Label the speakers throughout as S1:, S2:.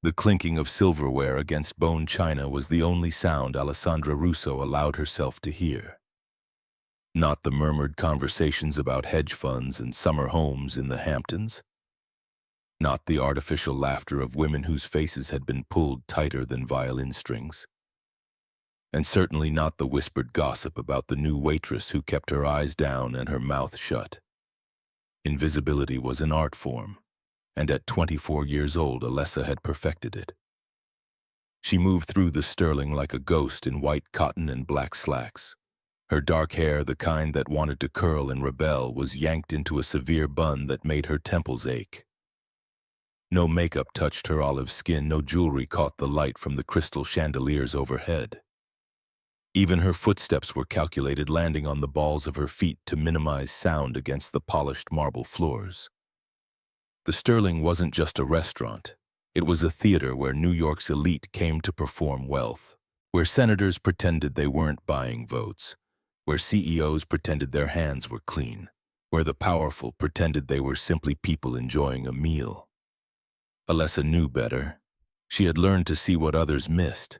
S1: The clinking of silverware against bone china was the only sound Alessandra Russo allowed herself to hear. Not the murmured conversations about hedge funds and summer homes in the Hamptons. Not the artificial laughter of women whose faces had been pulled tighter than violin strings. And certainly not the whispered gossip about the new waitress who kept her eyes down and her mouth shut. Invisibility was an art form, and at 24 years old, Alessa had perfected it. She moved through the Sterling like a ghost in white cotton and black slacks. Her dark hair, the kind that wanted to curl and rebel, was yanked into a severe bun that made her temples ache. No makeup touched her olive skin, no jewelry caught the light from the crystal chandeliers overhead. Even her footsteps were calculated, landing on the balls of her feet to minimize sound against the polished marble floors. The Sterling wasn't just a restaurant. It was a theater where New York's elite came to perform wealth, where senators pretended they weren't buying votes, where CEOs pretended their hands were clean, where the powerful pretended they were simply people enjoying a meal. Alessa knew better. She had learned to see what others missed.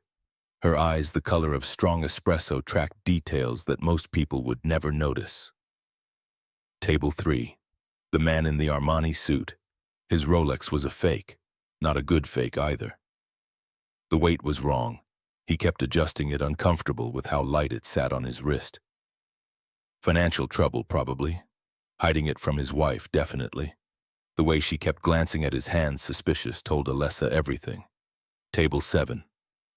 S1: Her eyes, the color of strong espresso, tracked details that most people would never notice. Table 3. The man in the Armani suit. His Rolex was a fake, not a good fake either. The weight was wrong. He kept adjusting it, uncomfortable with how light it sat on his wrist. Financial trouble, probably. Hiding it from his wife, definitely. The way she kept glancing at his hands, suspicious, told Alessa everything. Table 7.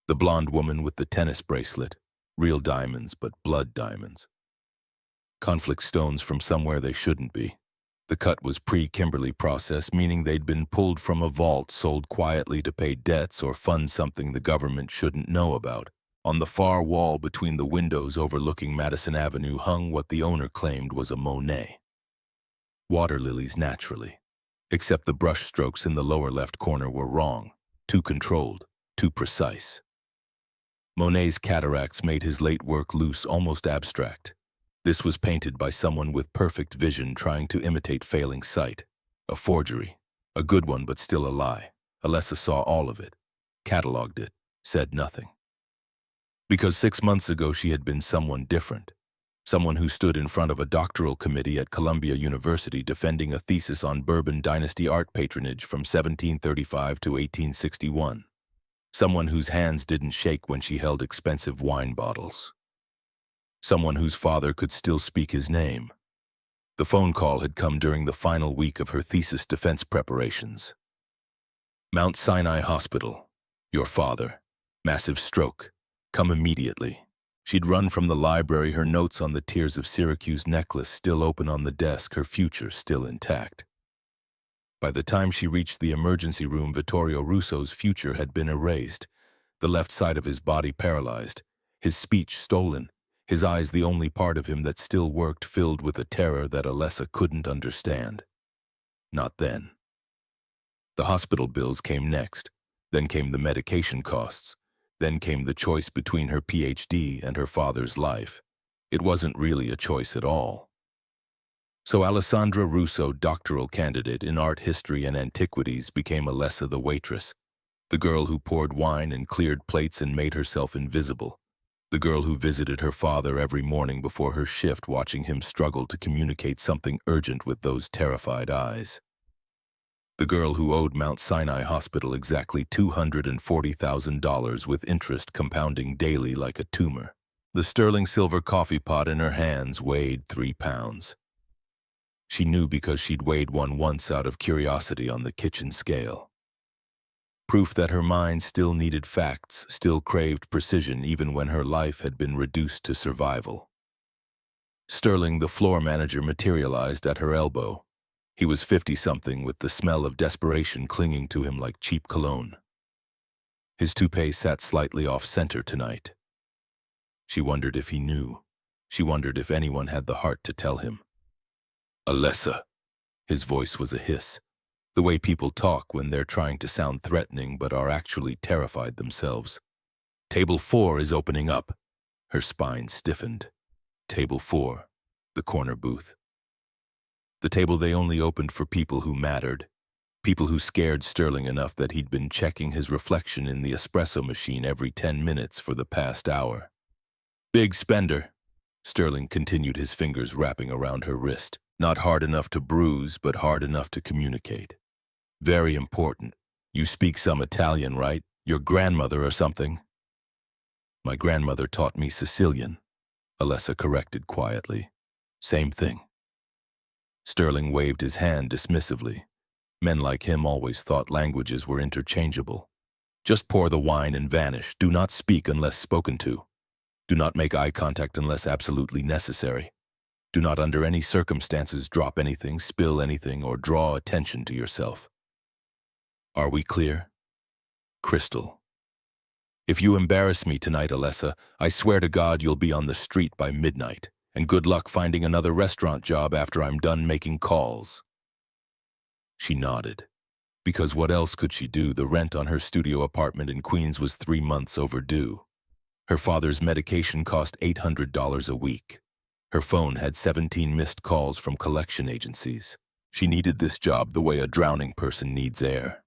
S1: The blonde woman with the tennis bracelet. Real diamonds, but blood diamonds. Conflict stones from somewhere they shouldn't be. The cut was pre-Kimberly process, meaning they'd been pulled from a vault, sold quietly to pay debts or fund something the government shouldn't know about. On the far wall between the windows overlooking Madison Avenue hung what the owner claimed was a Monet. Water lilies, naturally. Except the brush strokes in the lower left corner were wrong, too controlled, too precise. Monet's cataracts made his late work loose, almost abstract. This was painted by someone with perfect vision trying to imitate failing sight. A forgery. A good one, but still a lie. Alessa saw all of it, cataloged it, said nothing. Because 6 months ago she had been someone different. Someone who stood in front of a doctoral committee at Columbia University defending a thesis on Bourbon Dynasty art patronage from 1735 to 1861. Someone whose hands didn't shake when she held expensive wine bottles. Someone whose father could still speak his name. The phone call had come during the final week of her thesis defense preparations. Mount Sinai Hospital. Your father. Massive stroke. Come immediately. She'd run from the library, her notes on the Tears of Syracuse necklace still open on the desk, her future still intact. By the time she reached the emergency room, Vittorio Russo's future had been erased, the left side of his body paralyzed, his speech stolen, his eyes the only part of him that still worked, filled with a terror that Alessa couldn't understand. Not then. The hospital bills came next, then came the medication costs. Then came the choice between her PhD and her father's life. It wasn't really a choice at all. So Alessandra Russo, doctoral candidate in art history and antiquities, became Alessa the waitress, the girl who poured wine and cleared plates and made herself invisible, the girl who visited her father every morning before her shift, watching him struggle to communicate something urgent with those terrified eyes. The girl who owed Mount Sinai Hospital exactly $240,000 with interest compounding daily like a tumor. The sterling silver coffee pot in her hands weighed 3 pounds. She knew because she'd weighed one once out of curiosity on the kitchen scale. Proof that her mind still needed facts, still craved precision even when her life had been reduced to survival. Sterling, the floor manager, materialized at her elbow. He was 50-something with the smell of desperation clinging to him like cheap cologne. His toupee sat slightly off-center tonight. She wondered if he knew. She wondered if anyone had the heart to tell him. Alessa. His voice was a hiss, the way people talk when they're trying to sound threatening but are actually terrified themselves. Table 4 is opening up. Her spine stiffened. Table 4, the corner booth. The table they only opened for people who mattered. People who scared Sterling enough that he'd been checking his reflection in the espresso machine every 10 minutes for the past hour. Big spender. Sterling continued, his fingers wrapping around her wrist. Not hard enough to bruise, but hard enough to communicate. Very important. You speak some Italian, right? Your grandmother or something? My grandmother taught me Sicilian, Alessa corrected quietly. Same thing. Sterling waved his hand dismissively. Men like him always thought languages were interchangeable. Just pour the wine and vanish. Do not speak unless spoken to. Do not make eye contact unless absolutely necessary. Do not under any circumstances drop anything, spill anything, or draw attention to yourself. Are we clear? Crystal. If you embarrass me tonight, Alessa, I swear to God you'll be on the street by midnight, and good luck finding another restaurant job after I'm done making calls. She nodded. Because what else could she do? The rent on her studio apartment in Queens was 3 months overdue. Her father's medication cost $800 a week. Her phone had 17 missed calls from collection agencies. She needed this job the way a drowning person needs air.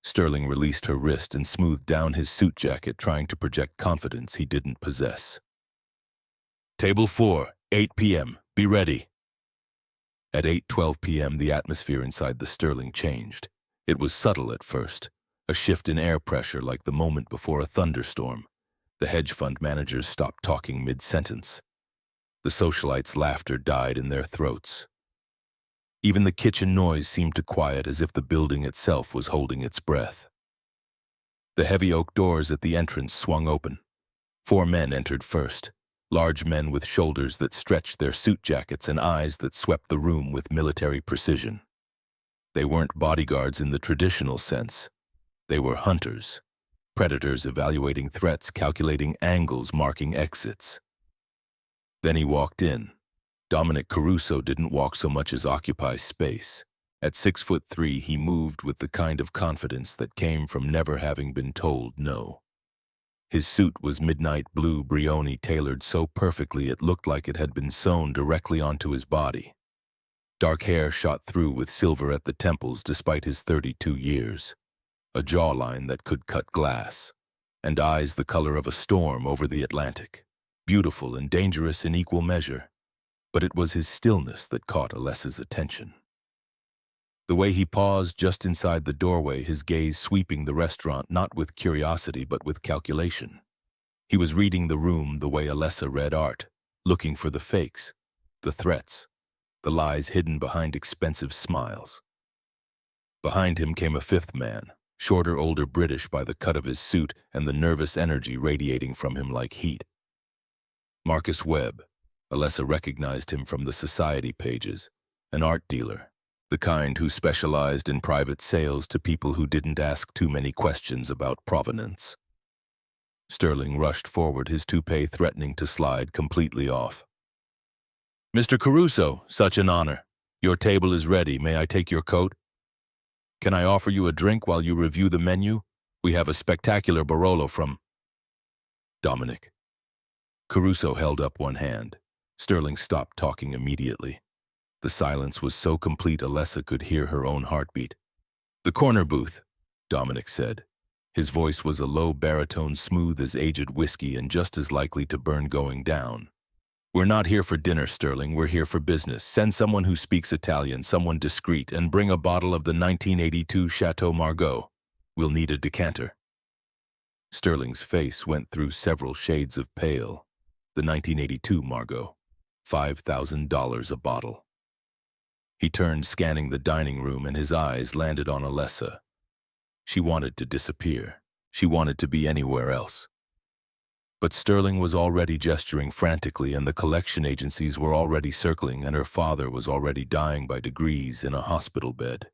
S1: Sterling released her wrist and smoothed down his suit jacket, trying to project confidence he didn't possess. Table 4, 8 p.m. Be ready. At 8:12 p.m., the atmosphere inside the Sterling changed. It was subtle at first, a shift in air pressure like the moment before a thunderstorm. The hedge fund managers stopped talking mid-sentence. The socialites' laughter died in their throats. Even the kitchen noise seemed to quiet, as if the building itself was holding its breath. The heavy oak doors at the entrance swung open. 4 men entered first, large men with shoulders that stretched their suit jackets and eyes that swept the room with military precision. They weren't bodyguards in the traditional sense. They were hunters, predators evaluating threats, calculating angles, marking exits. Then he walked in. Dominic Caruso didn't walk so much as occupy space. At 6'3", he moved with the kind of confidence that came from never having been told no. His suit was midnight blue Brioni, tailored so perfectly it looked like it had been sewn directly onto his body. Dark hair shot through with silver at the temples despite his 32 years. A jawline that could cut glass, and eyes the color of a storm over the Atlantic. Beautiful and dangerous in equal measure. But it was his stillness that caught Alessa's attention. The way he paused just inside the doorway, his gaze sweeping the restaurant not with curiosity but with calculation. He was reading the room the way Alessa read art, looking for the fakes, the threats, the lies hidden behind expensive smiles. Behind him came a 5th man, shorter, older, British by the cut of his suit and the nervous energy radiating from him like heat. Marcus Webb. Alessa recognized him from the society pages, an art dealer, the kind who specialized in private sales to people who didn't ask too many questions about provenance. Sterling rushed forward, his toupee threatening to slide completely off. "Mr. Caruso, such an honor. Your table is ready. May I take your coat? Can I offer you a drink while you review the menu? We have a spectacular Barolo from..." Dominic. Caruso held up one hand. Sterling stopped talking immediately. The silence was so complete Alessa could hear her own heartbeat. "The corner booth," Dominic said. His voice was a low baritone, smooth as aged whiskey and just as likely to burn going down. "We're not here for dinner, Sterling. We're here for business. Send someone who speaks Italian, someone discreet, and bring a bottle of the 1982 Chateau Margaux. We'll need a decanter." Sterling's face went through several shades of pale. The 1982 Margaux. $5,000 a bottle. He turned, scanning the dining room, and his eyes landed on Alessa. She wanted to disappear. She wanted to be anywhere else. But Sterling was already gesturing frantically, and the collection agencies were already circling, and her father was already dying by degrees in a hospital bed.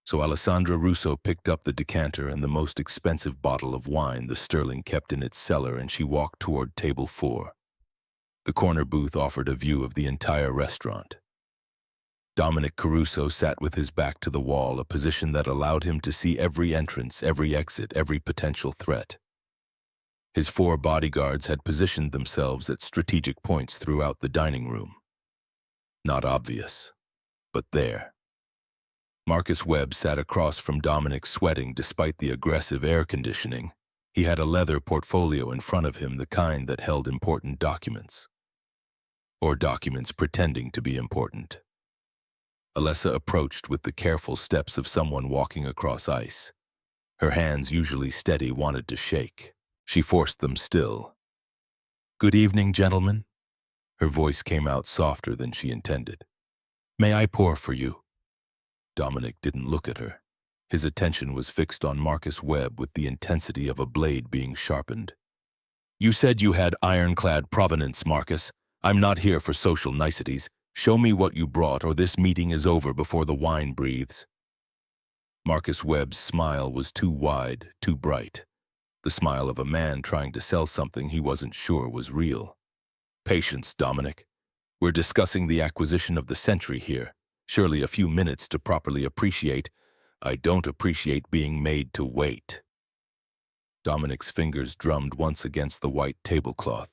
S1: So Alessandra Russo picked up the decanter and the most expensive bottle of wine the Sterling kept in its cellar, and she walked toward table 4. The corner booth offered a view of the entire restaurant. Dominic Caruso sat with his back to the wall, a position that allowed him to see every entrance, every exit, every potential threat. His 4 bodyguards had positioned themselves at strategic points throughout the dining room. Not obvious, but there. Marcus Webb sat across from Dominic, sweating despite the aggressive air conditioning. He had a leather portfolio in front of him, the kind that held important documents. Or documents pretending to be important. Alessa approached with the careful steps of someone walking across ice. Her hands, usually steady, wanted to shake. She forced them still. "Good evening, gentlemen." Her voice came out softer than she intended. "May I pour for you?" Dominic didn't look at her. His attention was fixed on Marcus Webb with the intensity of a blade being sharpened. "You said you had ironclad provenance, Marcus. I'm not here for social niceties. Show me what you brought, or this meeting is over before the wine breathes." Marcus Webb's smile was too wide, too bright. The smile of a man trying to sell something he wasn't sure was real. "Patience, Dominic. We're discussing the acquisition of the century here. Surely a few minutes to properly appreciate. I don't appreciate being made to wait." Dominic's fingers drummed once against the white tablecloth.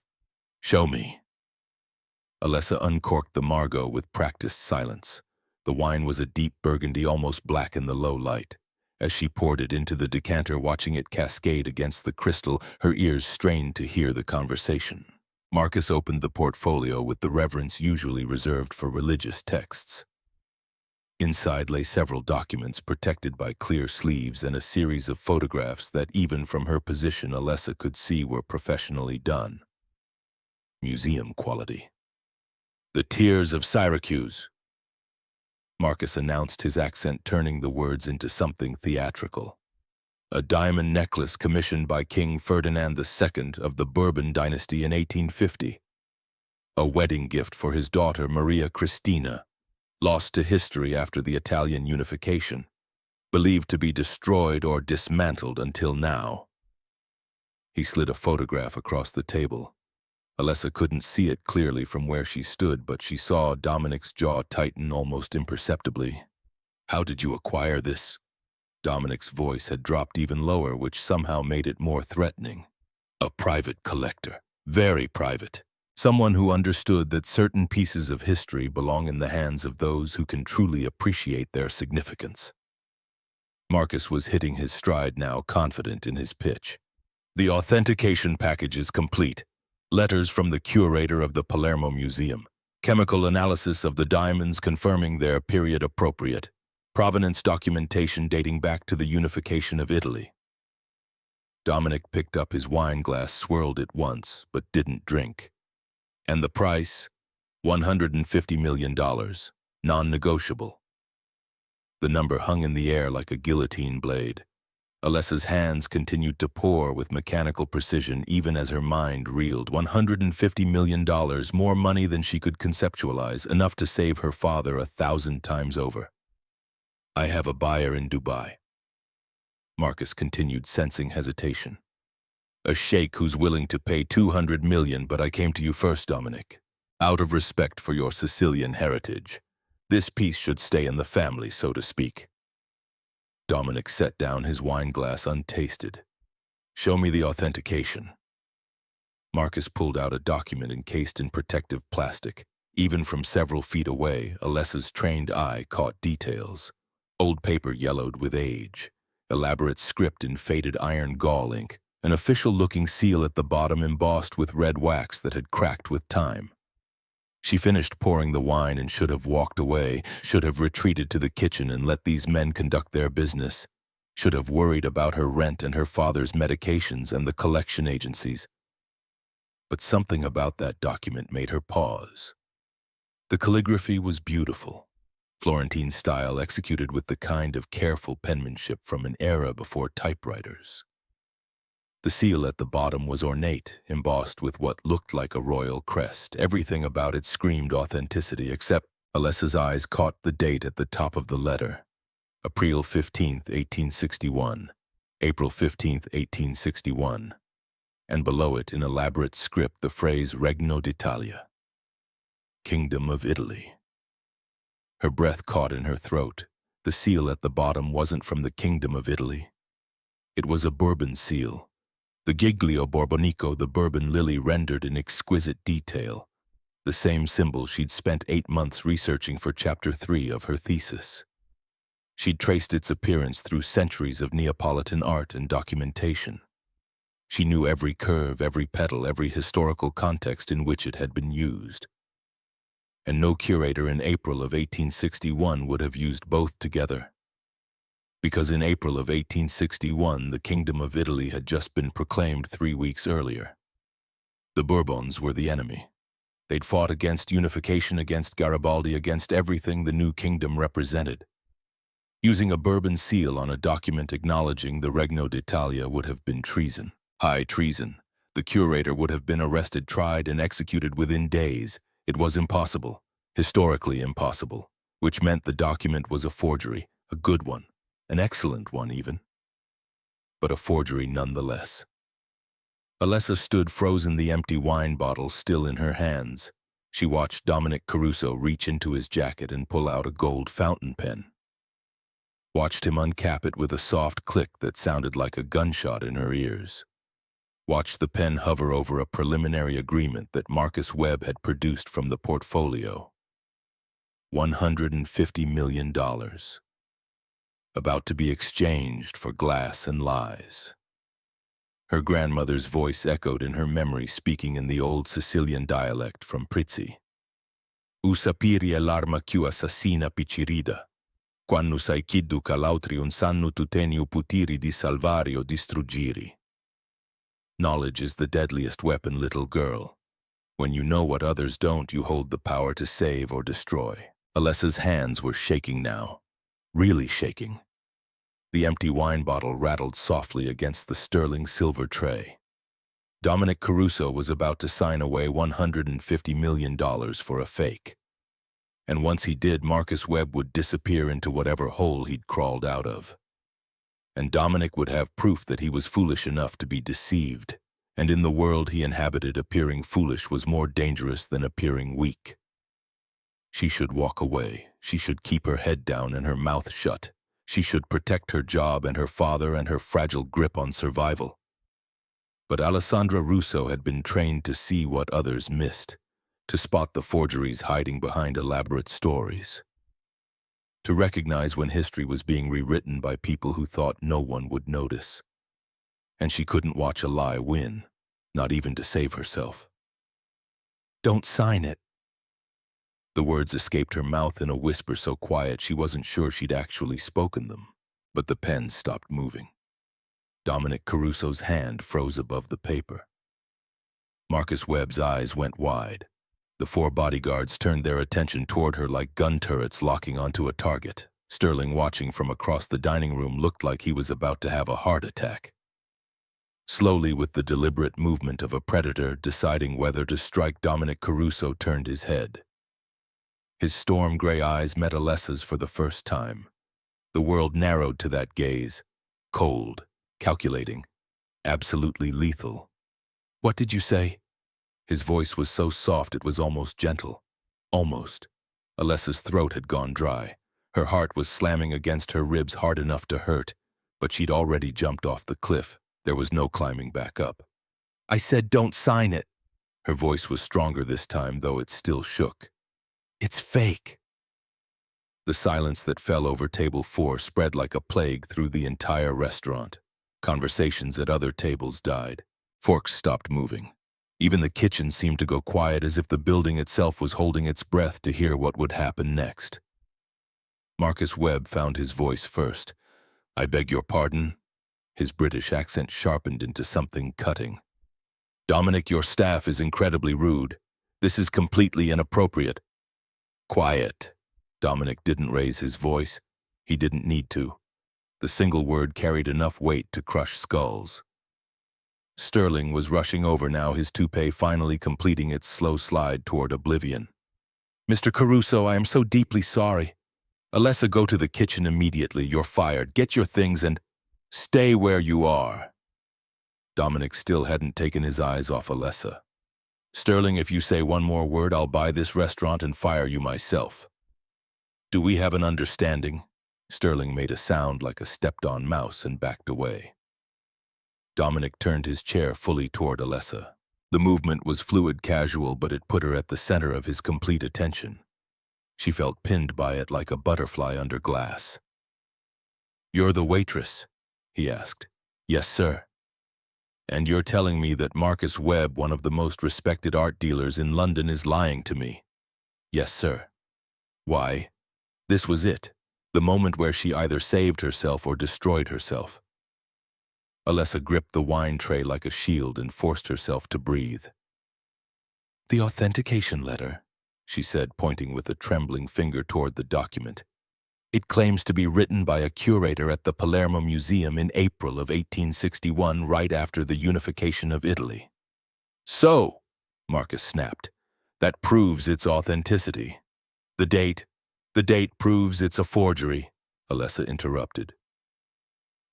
S1: "Show me." Alessa uncorked the Margot with practiced silence. The wine was a deep burgundy, almost black in the low light. As she poured it into the decanter, watching it cascade against the crystal, her ears strained to hear the conversation. Marcus opened the portfolio with the reverence usually reserved for religious texts. Inside lay several documents protected by clear sleeves and a series of photographs that even from her position Alessa could see were professionally done. Museum quality. "The Tears of Syracuse," Marcus announced, his accent turning the words into something theatrical. "A diamond necklace commissioned by King Ferdinand II of the Bourbon dynasty in 1850. A wedding gift for his daughter Maria Cristina, lost to history after the Italian unification, believed to be destroyed or dismantled until now." He slid a photograph across the table. Alessa couldn't see it clearly from where she stood, but she saw Dominic's jaw tighten almost imperceptibly. "How did you acquire this?" Dominic's voice had dropped even lower, which somehow made it more threatening. "A private collector. Very private. Someone who understood that certain pieces of history belong in the hands of those who can truly appreciate their significance." Marcus was hitting his stride now, confident in his pitch. "The authentication package is complete. Letters from the curator of the Palermo Museum. Chemical analysis of the diamonds confirming their period appropriate. Provenance documentation dating back to the unification of Italy." Dominic picked up his wine glass, swirled it once, but didn't drink. "And the price? $150 million. Non-negotiable." The number hung in the air like a guillotine blade. Alessa's hands continued to pour with mechanical precision even as her mind reeled. $150 million, more money than she could conceptualize, enough to save her father 1,000 times over. "I have a buyer in Dubai." Marcus continued, sensing hesitation. "A sheikh who's willing to pay $200 million, but I came to you first, Dominic. Out of respect for your Sicilian heritage. This piece should stay in the family, so to speak." Dominic set down his wine glass untasted. "Show me the authentication." Marcus pulled out a document encased in protective plastic. Even from several feet away, Alessa's trained eye caught details. Old paper yellowed with age, elaborate script in faded iron gall ink, an official-looking seal at the bottom embossed with red wax that had cracked with time. She finished pouring the wine and should have walked away, should have retreated to the kitchen and let these men conduct their business, should have worried about her rent and her father's medications and the collection agencies. But something about that document made her pause. The calligraphy was beautiful, Florentine style, executed with the kind of careful penmanship from an era before typewriters. The seal at the bottom was ornate, embossed with what looked like a royal crest. Everything about it screamed authenticity, except Alessa's eyes caught the date at the top of the letter. April 15th, 1861. April 15th, 1861. And below it, in elaborate script, the phrase Regno d'Italia. Kingdom of Italy. Her breath caught in her throat. The seal at the bottom wasn't from the Kingdom of Italy. It was a Bourbon seal. The Giglio Borbonico, the Bourbon lily rendered in exquisite detail. The same symbol she'd spent 8 months researching for Chapter 3 of her thesis. She'd traced its appearance through centuries of Neapolitan art and documentation. She knew every curve, every petal, every historical context in which it had been used. And no curator in April of 1861 would have used both together. Because in April of 1861, the Kingdom of Italy had just been proclaimed 3 weeks earlier. The Bourbons were the enemy. They'd fought against unification, against Garibaldi, against everything the new kingdom represented. Using a Bourbon seal on a document acknowledging the Regno d'Italia would have been treason. High treason. The curator would have been arrested, tried, and executed within days. It was impossible, historically impossible, which meant the document was a forgery, a good one, an excellent one even. But a forgery nonetheless. Alessa stood frozen, the empty wine bottle still in her hands. She watched Dominic Caruso reach into his jacket and pull out a gold fountain pen. Watched him uncap it with a soft click that sounded like a gunshot in her ears. Watched the pen hover over a preliminary agreement that Marcus Webb had produced from the portfolio. $150 million. About to be exchanged for glass and lies. Her grandmother's voice echoed in her memory, speaking in the old Sicilian dialect from Prizzi. Usapiri è l'arma più assassina piccirida. Quando sai chiddu che l'altri un sanno tu teni u putiri di salvari o distruggiri. Knowledge is the deadliest weapon, little girl. When you know what others don't, you hold the power to save or destroy. Alessa's hands were shaking now. Really shaking. The empty wine bottle rattled softly against the sterling silver tray. Dominic Caruso was about to sign away $150 million for a fake. And once he did, Marcus Webb would disappear into whatever hole he'd crawled out of. And Dominic would have proof that he was foolish enough to be deceived, and in the world he inhabited, appearing foolish was more dangerous than appearing weak. She should walk away. She should keep her head down and her mouth shut. She should protect her job and her father and her fragile grip on survival. But Alessandra Russo had been trained to see what others missed, to spot the forgeries hiding behind elaborate stories, to recognize when history was being rewritten by people who thought no one would notice. And she couldn't watch a lie win, not even to save herself. "Don't sign it." The words escaped her mouth in a whisper so quiet she wasn't sure she'd actually spoken them, but the pen stopped moving. Dominic Caruso's hand froze above the paper. Marcus Webb's eyes went wide. The 4 bodyguards turned their attention toward her like gun turrets locking onto a target. Sterling, watching from across the dining room, looked like he was about to have a heart attack. Slowly, with the deliberate movement of a predator deciding whether to strike, Dominic Caruso turned his head. His storm gray eyes met Alessa's for the first time. The world narrowed to that gaze, cold, calculating, absolutely lethal. "What did you say?" His voice was so soft it was almost gentle. Almost. Alessa's throat had gone dry. Her heart was slamming against her ribs hard enough to hurt, but she'd already jumped off the cliff. There was no climbing back up. "I said don't sign it." Her voice was stronger this time, though it still shook. "It's fake." The silence that fell over table 4 spread like a plague through the entire restaurant. Conversations at other tables died. Forks stopped moving. Even the kitchen seemed to go quiet, as if the building itself was holding its breath to hear what would happen next. Marcus Webb found his voice first. "I beg your pardon?" His British accent sharpened into something cutting. "Dominic, your staff is incredibly rude. This is completely inappropriate." "Quiet." Dominic didn't raise his voice. He didn't need to. The single word carried enough weight to crush skulls. Sterling was rushing over now, his toupee finally completing its slow slide toward oblivion. "Mr. Caruso, I am so deeply sorry. Alessa, go to the kitchen immediately. You're fired. Get your things and stay where you are." Dominic still hadn't taken his eyes off Alessa. "Sterling, if you say one more word, I'll buy this restaurant and fire you myself. Do we have an understanding?" Sterling made a sound like a stepped-on mouse and backed away. Dominic turned his chair fully toward Alessa. The movement was fluid, casual, but it put her at the center of his complete attention. She felt pinned by it like a butterfly under glass. "You're the waitress?" he asked. "Yes, sir." "And you're telling me that Marcus Webb, one of the most respected art dealers in London, is lying to me?" "Yes, sir." "Why?" This was it, the moment where she either saved herself or destroyed herself. Alessa gripped the wine tray like a shield and forced herself to breathe. "The authentication letter," she said, pointing with a trembling finger toward the document. "It claims to be written by a curator at the Palermo Museum in April of 1861, right after the unification of Italy." "So," Marcus snapped, "that proves its authenticity. The date proves it's a forgery," Alessa interrupted.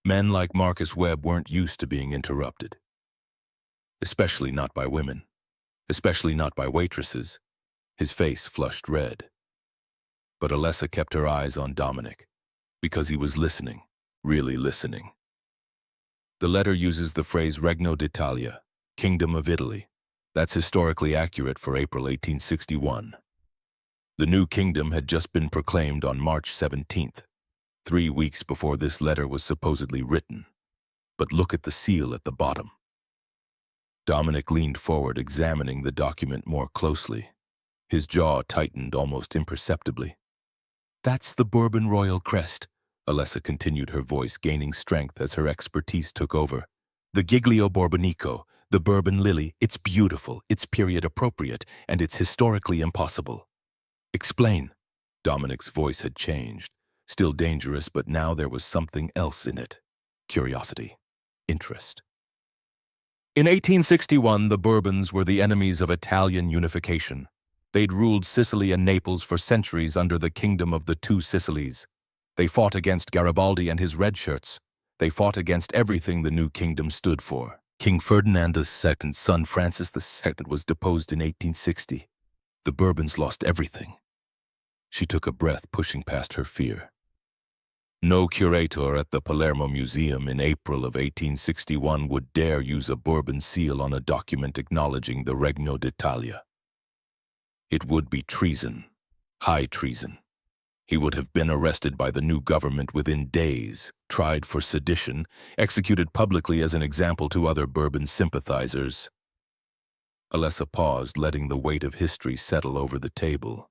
S1: Men like Marcus Webb weren't used to being interrupted. Especially not by women. Especially not by waitresses. His face flushed red. But Alessa kept her eyes on Dominic, because he was listening, really listening. The letter uses the phrase Regno d'Italia, Kingdom of Italy. That's historically accurate for April 1861. The new kingdom had just been proclaimed on March 17th, 3 weeks before this letter was supposedly written. But look at the seal at the bottom. Dominic leaned forward, examining the document more closely. His jaw tightened almost imperceptibly. "That's the Bourbon royal crest," Alessa continued, her voice gaining strength as her expertise took over. "The Giglio Borbonico, the Bourbon lily, it's beautiful, it's period appropriate, and it's historically impossible." "Explain." Dominic's voice had changed. Still dangerous, but now there was something else in it. Curiosity. Interest. In 1861, the Bourbons were the enemies of Italian unification. They'd ruled Sicily and Naples for centuries under the Kingdom of the Two Sicilies. They fought against Garibaldi and his red shirts. They fought against everything the new kingdom stood for. King Ferdinand II's son Francis II was deposed in 1860. The Bourbons lost everything. She took a breath, pushing past her fear. No curator at the Palermo Museum in April of 1861 would dare use a Bourbon seal on a document acknowledging the Regno d'Italia. It would be treason, high treason. He would have been arrested by the new government within days, tried for sedition, executed publicly as an example to other Bourbon sympathizers. Alessa paused, letting the weight of history settle over the table.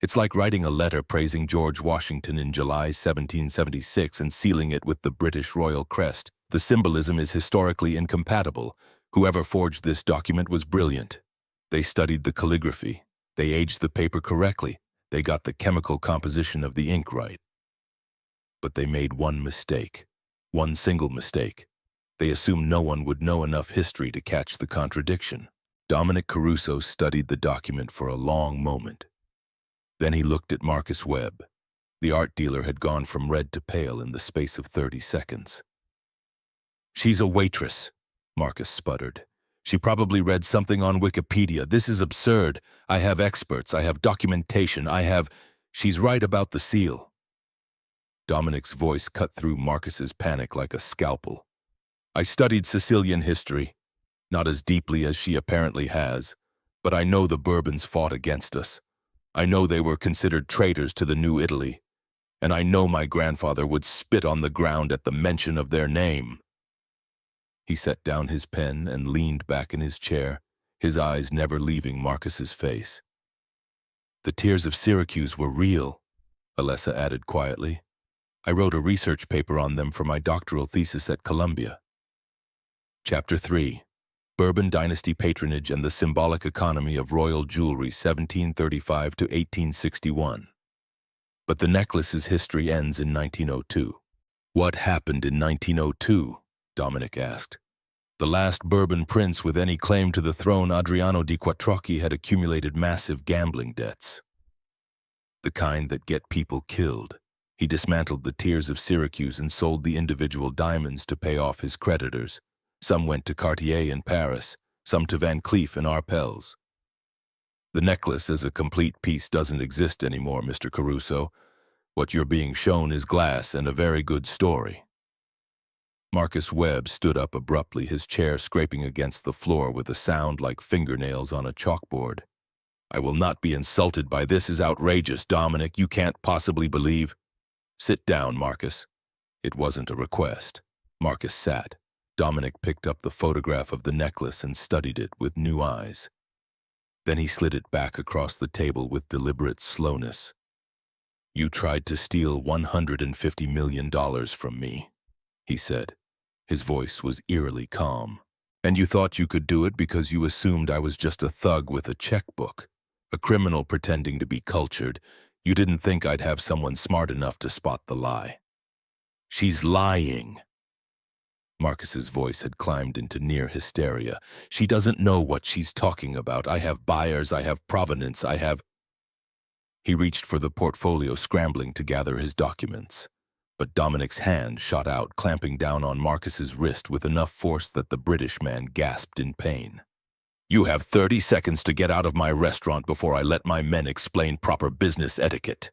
S1: It's like writing a letter praising George Washington in July 1776 and sealing it with the British royal crest. The symbolism is historically incompatible. Whoever forged this document was brilliant. They studied the calligraphy. They aged the paper correctly. They got the chemical composition of the ink right. But they made one mistake. One single mistake. They assumed no one would know enough history to catch the contradiction. Dominic Caruso studied the document for a long moment. Then he looked at Marcus Webb. The art dealer had gone from red to pale in the space of 30 seconds. "She's a waitress," Marcus sputtered. "She probably read something on Wikipedia. This is absurd. I have experts. I have documentation. She's right about the seal." Dominic's voice cut through Marcus's panic like a scalpel. "I studied Sicilian history. Not as deeply as she apparently has. But I know the Bourbons fought against us. I know they were considered traitors to the new Italy. And I know my grandfather would spit on the ground at the mention of their name." He set down his pen and leaned back in his chair, his eyes never leaving Marcus's face. "The tears of Syracuse were real," Alessa added quietly. "I wrote a research paper on them for my doctoral thesis at Columbia." Chapter 3. Bourbon Dynasty Patronage and the Symbolic Economy of Royal Jewelry, 1735 to 1861. But the necklace's history ends in 1902. "What happened in 1902? Dominic asked. The last Bourbon prince with any claim to the throne, Adriano di Quattrocchi, had accumulated massive gambling debts. The kind that get people killed. He dismantled the Tears of Syracuse and sold the individual diamonds to pay off his creditors. Some went to Cartier in Paris, some to Van Cleef in Arpels. The necklace as a complete piece doesn't exist anymore, Mr. Caruso. What you're being shown is glass and a very good story." Marcus Webb stood up abruptly, his chair scraping against the floor with a sound like fingernails on a chalkboard. "I will not be insulted by this. Is outrageous, Dominic. You can't possibly believe—" "Sit down, Marcus." It wasn't a request. Marcus sat. Dominic picked up the photograph of the necklace and studied it with new eyes. Then he slid it back across the table with deliberate slowness. "You tried to steal $150 million from me," he said. His voice was eerily calm. "And you thought you could do it because you assumed I was just a thug with a checkbook, a criminal pretending to be cultured. You didn't think I'd have someone smart enough to spot the lie." "She's lying." Marcus's voice had climbed into near hysteria. "She doesn't know what she's talking about. I have buyers, I have provenance, I have—" He reached for the portfolio, scrambling to gather his documents. But Dominic's hand shot out, clamping down on Marcus's wrist with enough force that the British man gasped in pain. "You have 30 seconds to get out of my restaurant before I let my men explain proper business etiquette."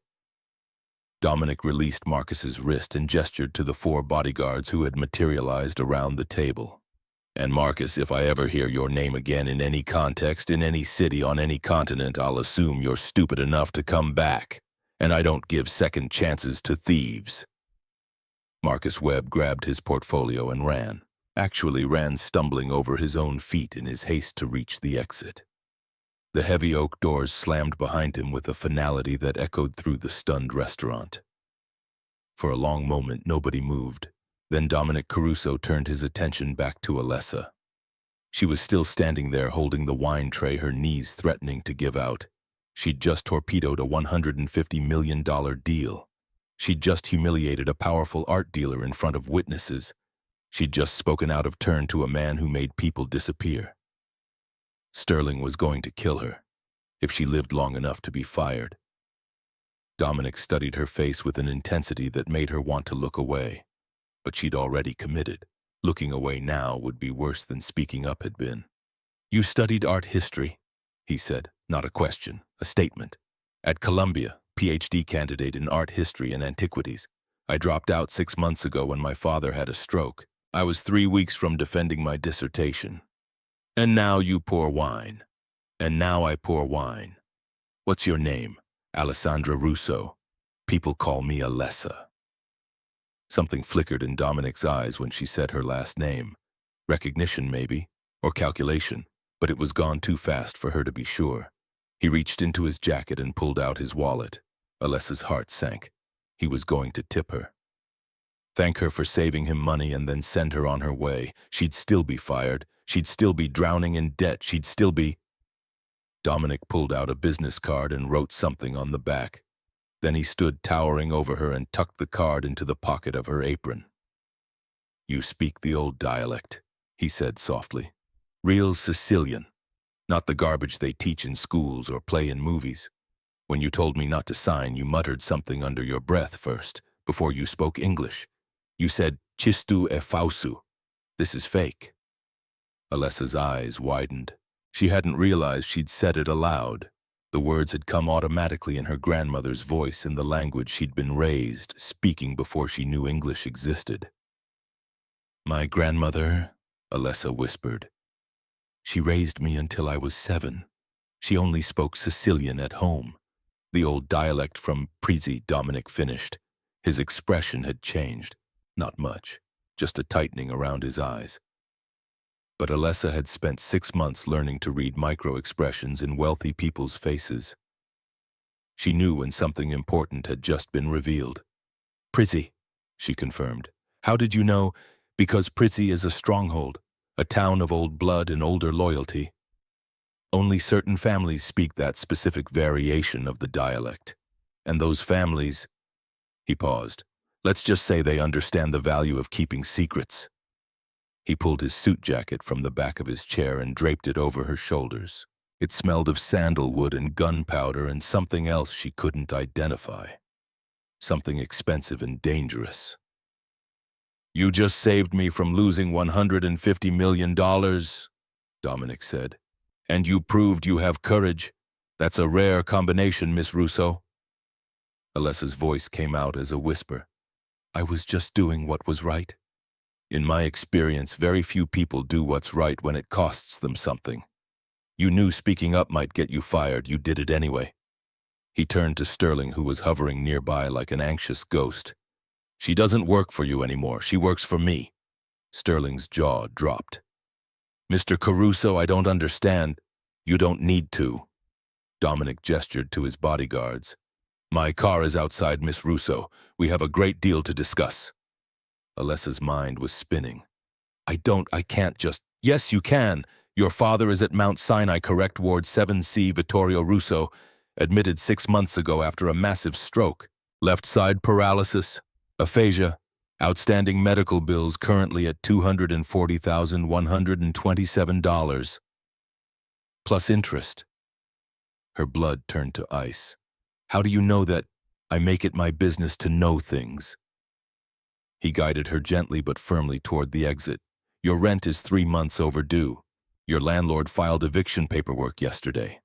S1: Dominic released Marcus's wrist and gestured to the 4 bodyguards who had materialized around the table. "And Marcus, if I ever hear your name again in any context, in any city, on any continent, I'll assume you're stupid enough to come back. And I don't give second chances to thieves." Marcus Webb grabbed his portfolio and ran. Actually ran stumbling over his own feet in his haste to reach the exit. The heavy oak doors slammed behind him with a finality that echoed through the stunned restaurant. For a long moment, nobody moved. Then Dominic Caruso turned his attention back to Alessa. She was still standing there holding the wine tray, her knees threatening to give out. She'd just torpedoed a $150 million deal. She'd just humiliated a powerful art dealer in front of witnesses. She'd just spoken out of turn to a man who made people disappear. Sterling was going to kill her, if she lived long enough to be fired. Dominic studied her face with an intensity that made her want to look away. But she'd already committed. Looking away now would be worse than speaking up had been. "You studied art history," he said, not a question, a statement. "At Columbia, PhD candidate in art history and antiquities. I dropped out 6 months ago when my father had a stroke. I was 3 weeks from defending my dissertation. And now you pour wine. And now I pour wine. What's your name?" "Alessandra Russo. People call me Alessa." Something flickered in Dominic's eyes when she said her last name. Recognition, maybe, or calculation, but it was gone too fast for her to be sure. He reached into his jacket and pulled out his wallet. Alessa's heart sank. He was going to tip her. Thank her for saving him money and then send her on her way. She'd still be fired. She'd still be drowning in debt. She'd still be... Dominic pulled out a business card and wrote something on the back. Then he stood towering over her and tucked the card into the pocket of her apron. "You speak the old dialect," he said softly. "Real Sicilian. Not the garbage they teach in schools or play in movies. When you told me not to sign, you muttered something under your breath first, before you spoke English. You said, 'Chistu e fausu.' This is fake." Alessa's eyes widened. She hadn't realized she'd said it aloud. The words had come automatically in her grandmother's voice in the language she'd been raised, speaking before she knew English existed. "My grandmother," Alessa whispered. "She raised me until I was 7. She only spoke Sicilian at home." The old dialect from Prizzi, Dominic finished. His expression had changed. Not much, just a tightening around his eyes. But Alessa had spent 6 months learning to read micro-expressions in wealthy people's faces. She knew when something important had just been revealed. "Prizzi," she confirmed. "How did you know?" "Because Prizzi is a stronghold, a town of old blood and older loyalty. Only certain families speak that specific variation of the dialect. And those families..." He paused. "Let's just say they understand the value of keeping secrets." He pulled his suit jacket from the back of his chair and draped it over her shoulders. It smelled of sandalwood and gunpowder and something else she couldn't identify. Something expensive and dangerous. "You just saved me from losing $150 million, Dominic said. "And you proved you have courage. That's a rare combination, Miss Russo." Alessa's voice came out as a whisper. "I was just doing what was right. In my experience, very few people do what's right when it costs them something. You knew speaking up might get you fired. You did it anyway." He turned to Sterling, who was hovering nearby like an anxious ghost. She doesn't work for you anymore. She works for me. Sterling's jaw dropped. Mr. Caruso, I don't understand. You don't need to. Dominic gestured to his bodyguards. My car is outside, Miss Russo. We have a great deal to discuss. Alessa's mind was spinning. I can't just... Yes, you can. Your father is at Mount Sinai, correct, Ward 7C, Vittorio Russo, admitted 6 months ago after a massive stroke. Left side paralysis, aphasia, outstanding medical bills currently at $240,127, plus interest. Her blood turned to ice. How do you know that? I make it my business to know things. He guided her gently but firmly toward the exit. Your rent is 3 months overdue. Your landlord filed eviction paperwork yesterday.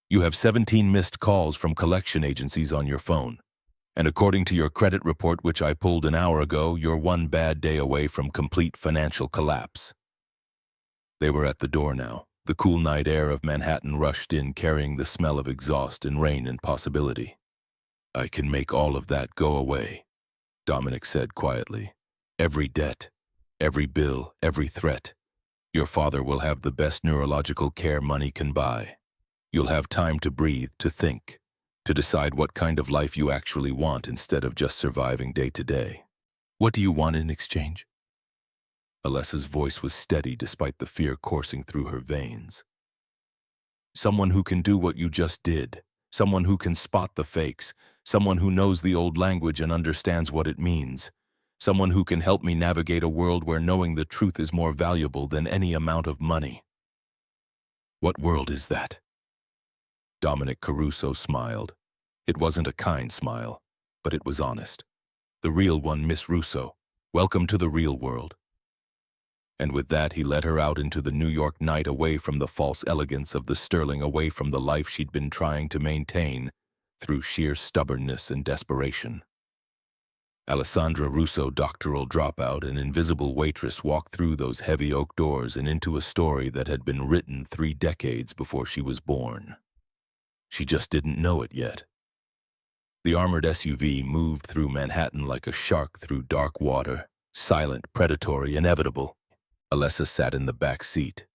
S1: You have 17 missed calls from collection agencies on your phone. And according to your credit report, which I pulled an hour ago, you're 1 bad day away from complete financial collapse. They were at the door now. The cool night air of Manhattan rushed in, carrying the smell of exhaust and rain and possibility. I can make all of that go away, Dominic said quietly. Every debt, every bill, every threat. Your father will have the best neurological care money can buy. You'll have time to breathe, to think, to decide what kind of life you actually want instead of just surviving day to day. What do you want in exchange? Alessa's voice was steady despite the fear coursing through her veins. Someone who can do what you just did. Someone who can spot the fakes. Someone who knows the old language and understands what it means. Someone who can help me navigate a world where knowing the truth is more valuable than any amount of money. What world is that? Dominic Caruso smiled. It wasn't a kind smile, but it was honest. The real one, Miss Russo. Welcome to the real world. And with that, he led her out into the New York night, away from the false elegance of the Sterling, away from the life she'd been trying to maintain through sheer stubbornness and desperation. Alessandra Russo, doctoral dropout and invisible waitress, walked through those heavy oak doors and into a story that had been written 3 decades before she was born. She just didn't know it yet. The armored SUV moved through Manhattan like a shark through dark water, silent, predatory, inevitable. Alessa sat in the back seat.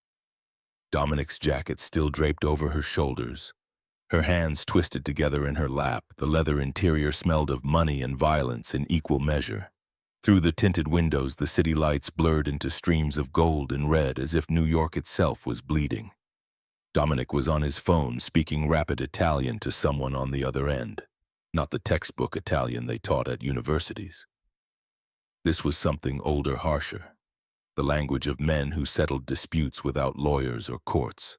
S1: Dominic's jacket still draped over her shoulders. Her hands twisted together in her lap, the leather interior smelled of money and violence in equal measure. Through the tinted windows, the city lights blurred into streams of gold and red, as if New York itself was bleeding. Dominic was on his phone, speaking rapid Italian to someone on the other end. Not the textbook Italian they taught at universities. This was something older, harsher. The language of men who settled disputes without lawyers or courts.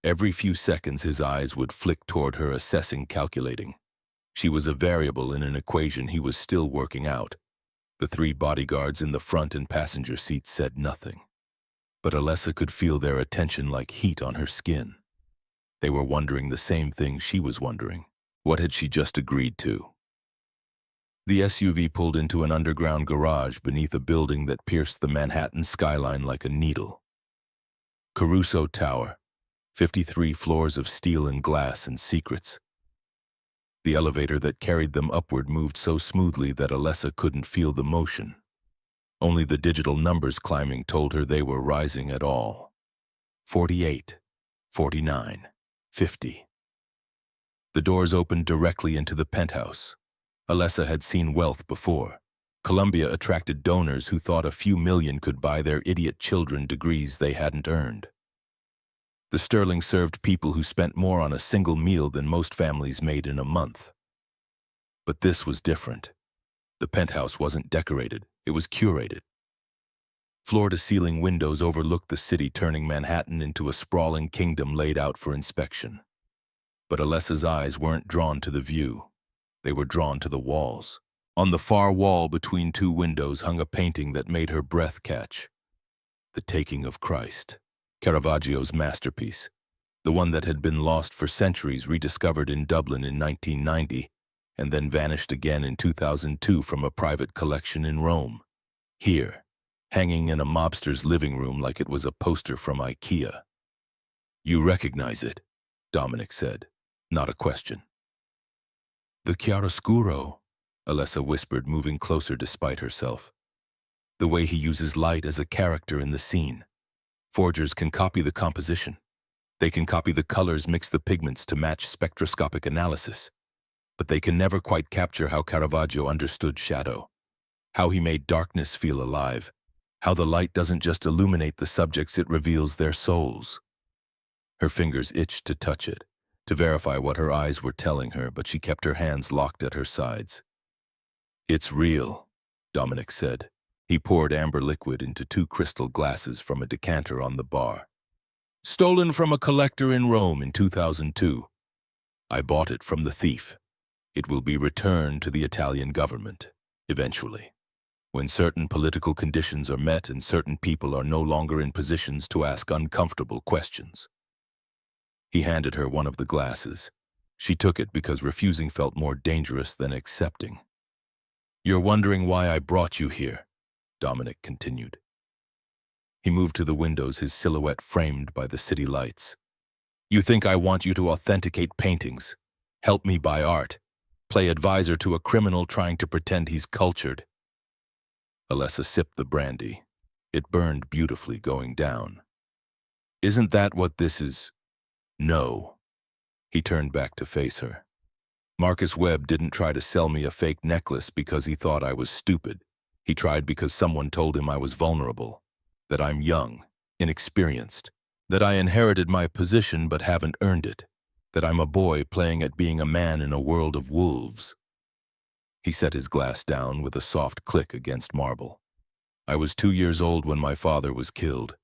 S1: Every few seconds his eyes would flick toward her, assessing, calculating. She was a variable in an equation he was still working out. The 3 bodyguards in the front and passenger seats said nothing. But Alessa could feel their attention like heat on her skin. They were wondering the same thing she was wondering. What had she just agreed to? The SUV pulled into an underground garage beneath a building that pierced the Manhattan skyline like a needle. Caruso Tower, 53 floors of steel and glass and secrets. The elevator that carried them upward moved so smoothly that Alessa couldn't feel the motion. Only the digital numbers climbing told her they were rising at all. 48, 49, 50. The doors opened directly into the penthouse. Alessa had seen wealth before. Columbia attracted donors who thought a few million could buy their idiot children degrees they hadn't earned. The Sterling served people who spent more on a single meal than most families made in a month. But this was different. The penthouse wasn't decorated, it was curated. Floor-to-ceiling windows overlooked the city, turning Manhattan into a sprawling kingdom laid out for inspection. But Alessa's eyes weren't drawn to the view. They were drawn to the walls. On the far wall between 2 windows hung a painting that made her breath catch. The Taking of Christ, Caravaggio's masterpiece, the one that had been lost for centuries, rediscovered in Dublin in 1990, and then vanished again in 2002 from a private collection in Rome. Here, hanging in a mobster's living room like it was a poster from IKEA. You recognize it, Dominic said, not a question. The chiaroscuro, Alessa whispered, moving closer despite herself. The way he uses light as a character in the scene. Forgers can copy the composition. They can copy the colors, mix the pigments to match spectroscopic analysis. But they can never quite capture how Caravaggio understood shadow, how he made darkness feel alive, how the light doesn't just illuminate the subjects, it reveals their souls. Her fingers itched to touch it, to verify what her eyes were telling her, but she kept her hands locked at her sides. "It's real," Dominic said. He poured amber liquid into 2 crystal glasses from a decanter on the bar. "Stolen from a collector in Rome in 2002. I bought it from the thief. It will be returned to the Italian government, eventually, when certain political conditions are met and certain people are no longer in positions to ask uncomfortable questions." He handed her one of the glasses. She took it because refusing felt more dangerous than accepting. "You're wondering why I brought you here," Dominic continued. He moved to the windows, his silhouette framed by the city lights. "You think I want you to authenticate paintings, help me buy art, play advisor to a criminal trying to pretend he's cultured?" Alessa sipped the brandy. It burned beautifully going down. "Isn't that what this is?" "No." He turned back to face her. "Marcus Webb didn't try to sell me a fake necklace because he thought I was stupid. He tried because someone told him I was vulnerable, that I'm young, inexperienced, that I inherited my position but haven't earned it, that I'm a boy playing at being a man in a world of wolves." He set his glass down with a soft click against marble. "I was 2 years old when my father was killed.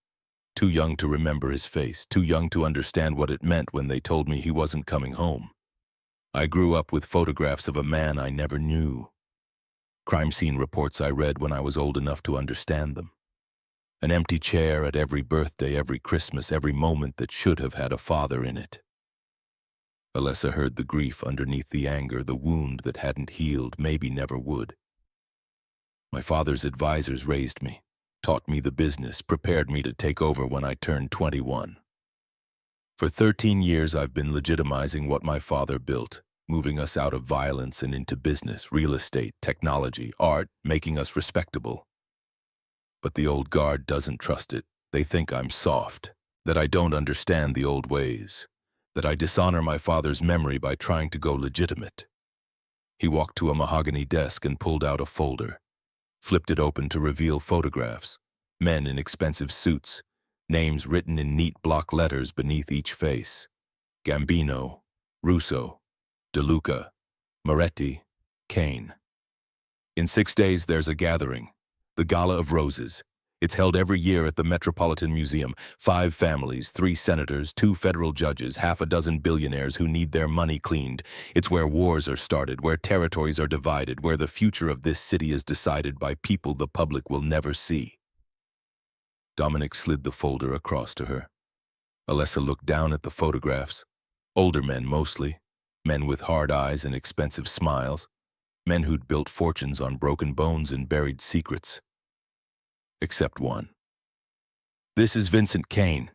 S1: Too young to remember his face, too young to understand what it meant when they told me he wasn't coming home. I grew up with photographs of a man I never knew. Crime scene reports I read when I was old enough to understand them. An empty chair at every birthday, every Christmas, every moment that should have had a father in it." Alessa heard the grief underneath the anger, the wound that hadn't healed, maybe never would. "My father's advisors raised me, taught me the business, prepared me to take over when I turned 21. For 13 years I've been legitimizing what my father built, moving us out of violence and into business, real estate, technology, art, making us respectable. But the old guard doesn't trust it. They think I'm soft, that I don't understand the old ways, that I dishonor my father's memory by trying to go legitimate." He walked to a mahogany desk and pulled out a folder, flipped it open to reveal photographs, men in expensive suits, names written in neat block letters beneath each face. Gambino, Russo, De Luca, Moretti, Kane. "In 6 days there's a gathering, the Gala of Roses. It's held every year at the Metropolitan Museum. 5 families, 3 senators, 2 federal judges, half a dozen billionaires who need their money cleaned. It's where wars are started, where territories are divided, where the future of this city is decided by people the public will never see." Dominic slid the folder across to her. Alessa looked down at the photographs. Older men mostly, men with hard eyes and expensive smiles, men who'd built fortunes on broken bones and buried secrets. Except one. "This is Vincent Kane,"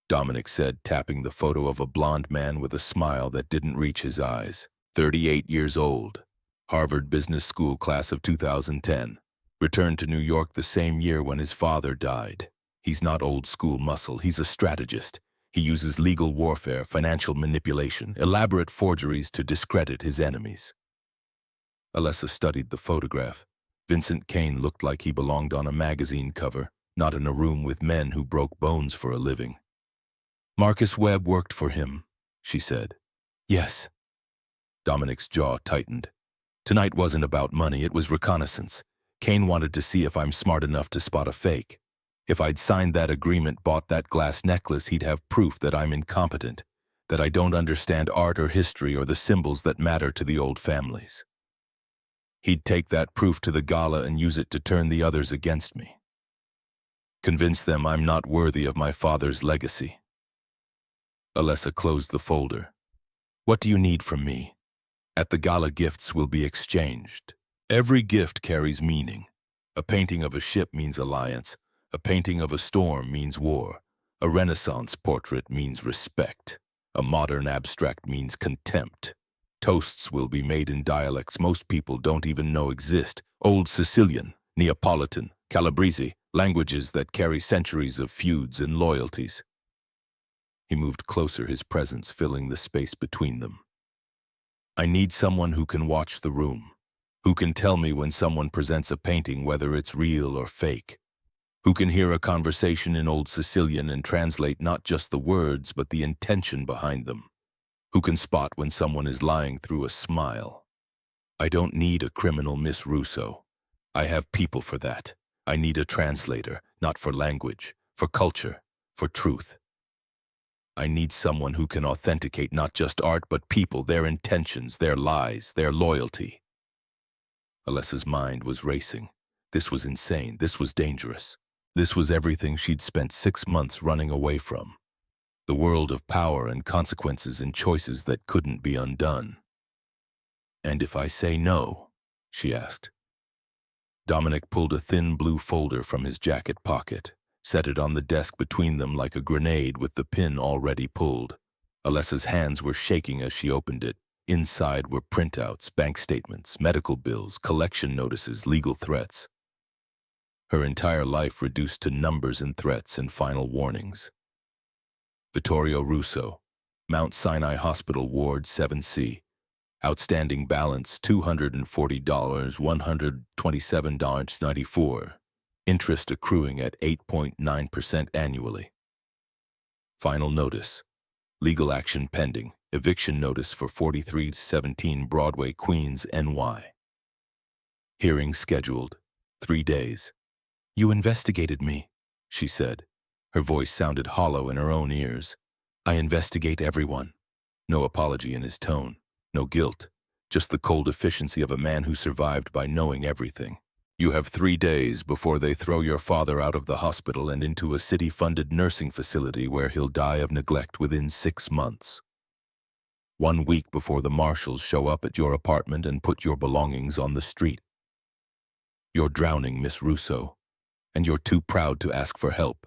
S1: Dominic said, tapping the photo of a blond man with a smile that didn't reach his eyes. 38 years old, Harvard Business School class of 2010. Returned to New York the same year when his father died. He's not old school muscle, he's a strategist. He uses legal warfare, financial manipulation, elaborate forgeries to discredit his enemies. Alessa studied the photograph. Vincent Kane looked like he belonged on a magazine cover, not in a room with men who broke bones for a living. "Marcus Webb worked for him," she said. "Yes." Dominic's jaw tightened. "Tonight wasn't about money, it was reconnaissance. Kane wanted to see if I'm smart enough to spot a fake. If I'd signed that agreement, bought that glass necklace, he'd have proof that I'm incompetent, that I don't understand art or history or the symbols that matter to the old families. He'd take that proof to the gala and use it to turn the others against me. Convince them I'm not worthy of my father's legacy." Alessa closed the folder. "What do you need from me? At the gala, gifts will be exchanged. Every gift carries meaning. A painting of a ship means alliance. A painting of a storm means war. A Renaissance portrait means respect. A modern abstract means contempt. Toasts will be made in dialects most people don't even know exist. Old Sicilian, Neapolitan, Calabrese, languages that carry centuries of feuds and loyalties. He moved closer, his presence filling the space between them. I need someone who can watch the room, who can tell me when someone presents a painting whether it's real or fake, who can hear a conversation in Old Sicilian and translate not just the words but the intention behind them, who can spot when someone is lying through a smile. I don't need a criminal, Miss Russo. I have people for that. I need a translator, not for language, for culture, for truth. I need someone who can authenticate not just art but people, their intentions, their lies, their loyalty. Alessa's mind was racing. This was insane. This was dangerous. This was everything she'd spent 6 months running away from. The world of power and consequences and choices that couldn't be undone. "And if I say no?" she asked. Dominic pulled a thin blue folder from his jacket pocket, set it on the desk between them like a grenade with the pin already pulled. Alessa's hands were shaking as she opened it. Inside were printouts, bank statements, medical bills, collection notices, legal threats. Her entire life reduced to numbers and threats and final warnings. Vittorio Russo, Mount Sinai Hospital Ward 7C. Outstanding balance $240, $127.94. Interest accruing at 8.9% annually. Final notice. Legal action pending. Eviction notice for 4317 Broadway, Queens, NY. Hearing scheduled. 3 days. "You investigated me," she said. Her voice sounded hollow in her own ears. "I investigate everyone." No apology in his tone. No guilt. Just the cold efficiency of a man who survived by knowing everything. "You have 3 days before they throw your father out of the hospital and into a city-funded nursing facility where he'll die of neglect within 6 months. 1 week before the marshals show up at your apartment and put your belongings on the street. You're drowning, Miss Russo, and you're too proud to ask for help."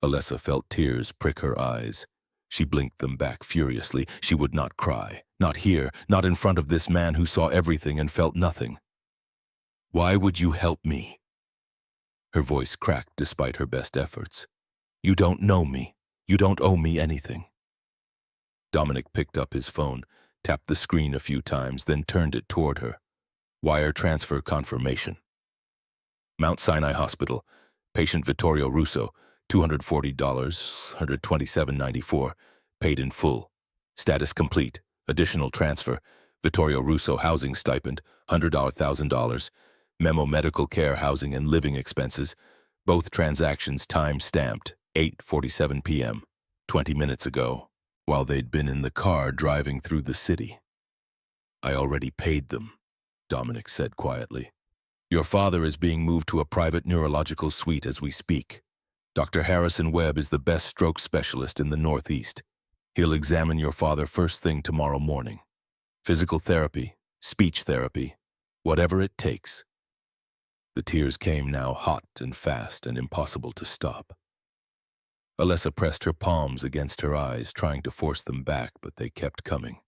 S1: Alessa felt tears prick her eyes. She blinked them back furiously. She would not cry. Not here, not in front of this man who saw everything and felt nothing. "Why would you help me?" Her voice cracked despite her best efforts. "You don't know me. You don't owe me anything." Dominic picked up his phone, tapped the screen a few times, then turned it toward her. Wire transfer confirmation. Mount Sinai Hospital. Patient Vittorio Russo. $240, $127.94. Paid in full. Status complete. Additional transfer. Vittorio Russo housing stipend, $100,000. Memo medical care, housing, and living expenses. Both transactions time-stamped, 8:47 p.m., 20 minutes ago, while they'd been in the car driving through the city. "I already paid them," Dominic said quietly. "Your father is being moved to a private neurological suite as we speak. Dr. Harrison Webb is the best stroke specialist in the Northeast. He'll examine your father first thing tomorrow morning. Physical therapy, speech therapy, whatever it takes." The tears came now, hot and fast and impossible to stop. Alessa pressed her palms against her eyes, trying to force them back, but they kept coming.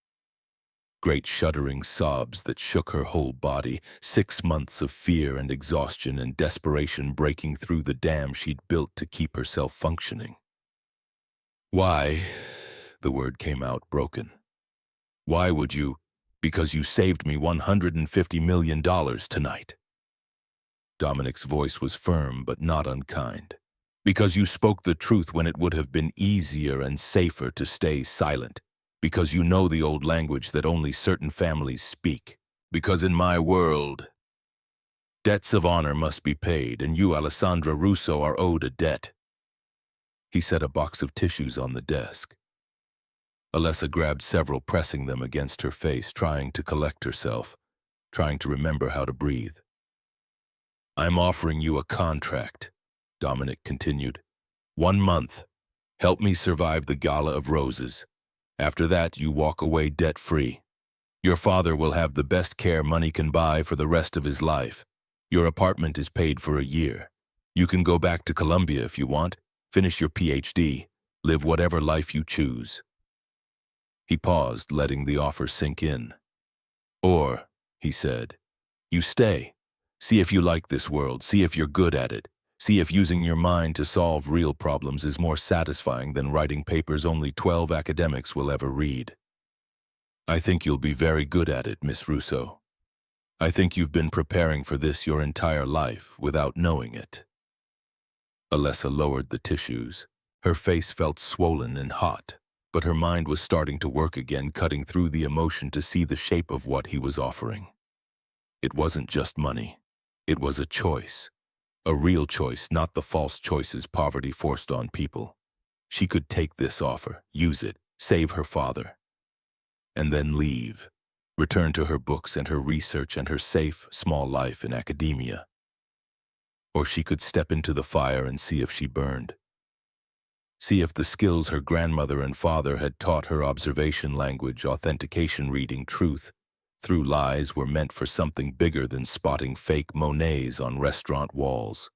S1: Great shuddering sobs that shook her whole body, 6 months of fear and exhaustion and desperation breaking through the dam she'd built to keep herself functioning. "Why?" The word came out broken. "Why would you? Because you saved me $150 million tonight." Dominic's voice was firm but not unkind. "Because you spoke the truth when it would have been easier and safer to stay silent. Because you know the old language that only certain families speak. Because in my world, debts of honor must be paid, and you, Alessandra Russo, are owed a debt." He set a box of tissues on the desk. Alessa grabbed several, pressing them against her face, trying to collect herself, trying to remember how to breathe. "I'm offering you a contract," Dominic continued. 1 month. Help me survive the Gala of Roses. After that, you walk away debt-free. Your father will have the best care money can buy for the rest of his life. Your apartment is paid for a year. You can go back to Columbia if you want, finish your PhD, live whatever life you choose." He paused, letting the offer sink in. Or, he said, you stay. See if you like this world. See if you're good at it. See if using your mind to solve real problems is more satisfying than writing papers only 12 academics will ever read. I think you'll be very good at it, Miss Russo. I think you've been preparing for this your entire life without knowing it. Alessa lowered the tissues. Her face felt swollen and hot, but her mind was starting to work again, cutting through the emotion to see the shape of what he was offering. It wasn't just money. It was a choice. A real choice, not the false choices poverty forced on people. She could take this offer, use it, save her father, and then leave. Return to her books and her research and her safe, small life in academia. Or she could step into the fire and see if she burned. See if the skills her grandmother and father had taught her, observation language, authentication, reading truth through lies, were meant for something bigger than spotting fake Monets on restaurant walls.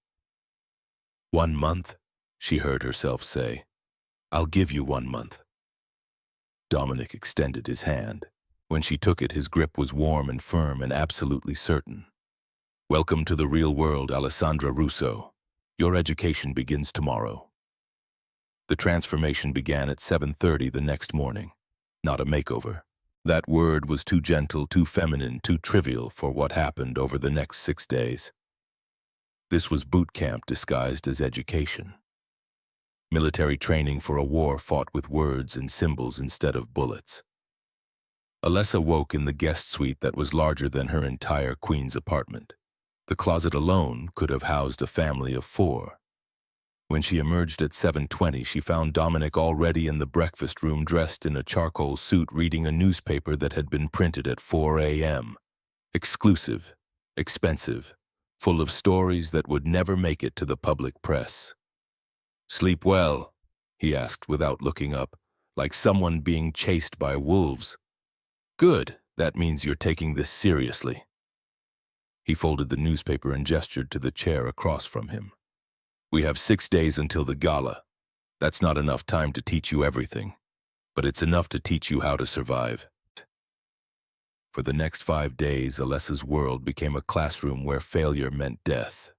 S1: 1 month, she heard herself say. I'll give you 1 month. Dominic extended his hand. When she took it, his grip was warm and firm and absolutely certain. Welcome to the real world, Alessandra Russo. Your education begins tomorrow. The transformation began at 7:30 the next morning. Not a makeover. That word was too gentle, too feminine, too trivial for what happened over the next 6 days. This was boot camp disguised as education. Military training for a war fought with words and symbols instead of bullets. Alessa woke in the guest suite that was larger than her entire Queen's apartment. The closet alone could have housed a family of 4. When she emerged at 7:20, she found Dominic already in the breakfast room, dressed in a charcoal suit, reading a newspaper that had been printed at 4 a.m. Exclusive, expensive, full of stories that would never make it to the public press. Sleep well? He asked without looking up, like someone being chased by wolves. Good, that means you're taking this seriously. He folded the newspaper and gestured to the chair across from him. We have 6 days until the gala. That's not enough time to teach you everything, but it's enough to teach you how to survive. For the next 5 days, Alessa's world became a classroom where failure meant death.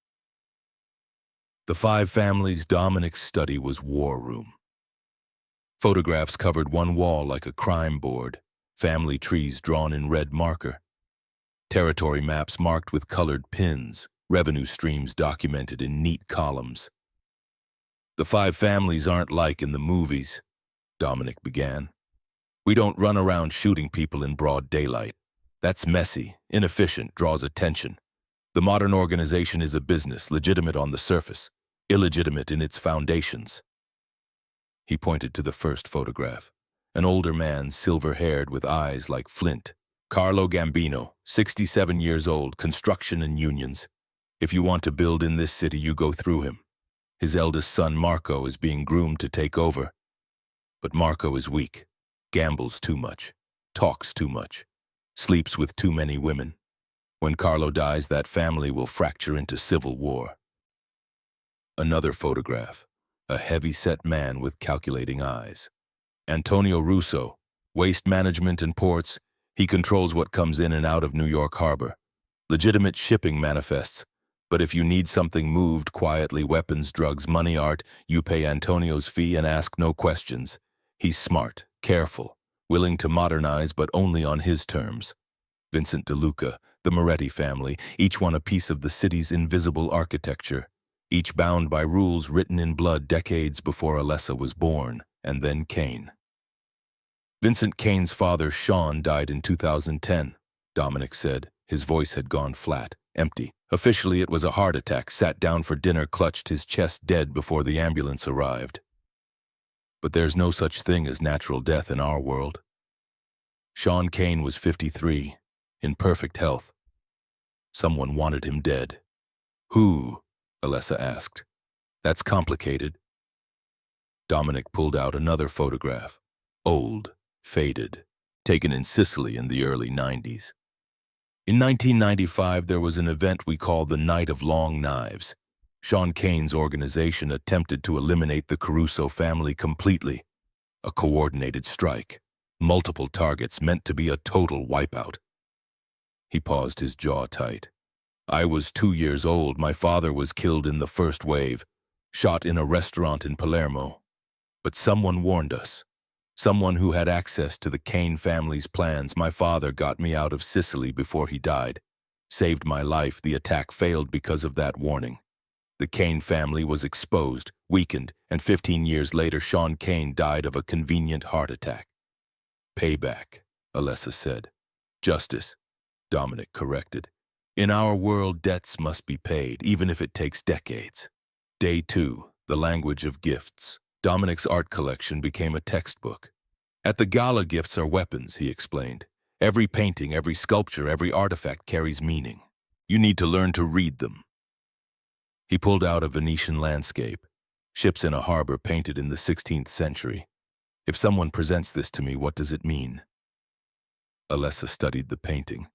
S1: The 5 families Dominic's study was war room. Photographs covered one wall like a crime board, family trees drawn in red marker, territory maps marked with colored pins, revenue streams documented in neat columns. The 5 families aren't like in the movies, Dominic began. We don't run around shooting people in broad daylight. That's messy, inefficient, draws attention. The modern organization is a business, legitimate on the surface, illegitimate in its foundations. He pointed to the first photograph. An older man, silver-haired with eyes like flint. Carlo Gambino, 67 years old, construction and unions. If you want to build in this city, you go through him. His eldest son, Marco, is being groomed to take over. But Marco is weak, gambles too much, talks too much, sleeps with too many women. When Carlo dies, that family will fracture into civil war. Another photograph, a heavy-set man with calculating eyes. Antonio Russo, waste management and ports. He controls what comes in and out of New York Harbor. Legitimate shipping manifests. But if you need something moved quietly, weapons, drugs, money, art, you pay Antonio's fee and ask no questions. He's smart, careful, willing to modernize, but only on his terms. Vincent DeLuca, the Moretti family, each one a piece of the city's invisible architecture, each bound by rules written in blood decades before Alessa was born, and then Kane. Vincent Kane's father, Sean, died in 2010, Dominic said. His voice had gone flat, empty. Officially, it was a heart attack, sat down for dinner, clutched his chest, dead before the ambulance arrived. But there's no such thing as natural death in our world. Sean Kane was 53, in perfect health. Someone wanted him dead. Who? Alessa asked. That's complicated. Dominic pulled out another photograph. Old, faded, taken in Sicily in the early 90s. In 1995, there was an event we call the Night of Long Knives. Sean Kane's organization attempted to eliminate the Caruso family completely. A coordinated strike. Multiple targets meant to be a total wipeout. He paused, his jaw tight. I was 2 years old. My father was killed in the first wave, shot in a restaurant in Palermo. But someone warned us. Someone who had access to the Kane family's plans. My father got me out of Sicily before he died. Saved my life. The attack failed because of that warning. The Kane family was exposed, weakened, and 15 years later Sean Kane died of a convenient heart attack. Payback, Alessa said. Justice, Dominic corrected. In our world, debts must be paid, even if it takes decades. Day 2, the language of gifts. Dominic's art collection became a textbook. At the gala, gifts are weapons, he explained. Every painting, every sculpture, every artifact carries meaning. You need to learn to read them. He pulled out a Venetian landscape, ships in a harbor painted in the 16th century. If someone presents this to me, what does it mean? Alessa studied the painting.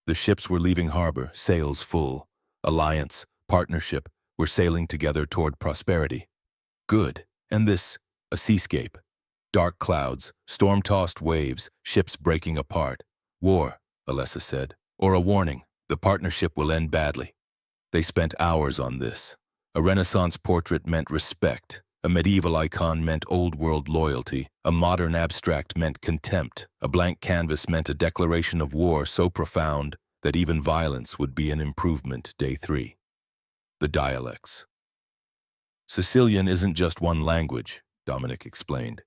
S1: The ships were leaving harbor, sails full. Alliance, partnership, were sailing together toward prosperity. Good. And this, a seascape. Dark clouds, storm-tossed waves, ships breaking apart. War, Alessa said, or a warning. The partnership will end badly. They spent hours on this. A Renaissance portrait meant respect. A medieval icon meant old-world loyalty. A modern abstract meant contempt. A blank canvas meant a declaration of war so profound that even violence would be an improvement. Day 3. The dialects. Sicilian isn't just one language, Dominic explained.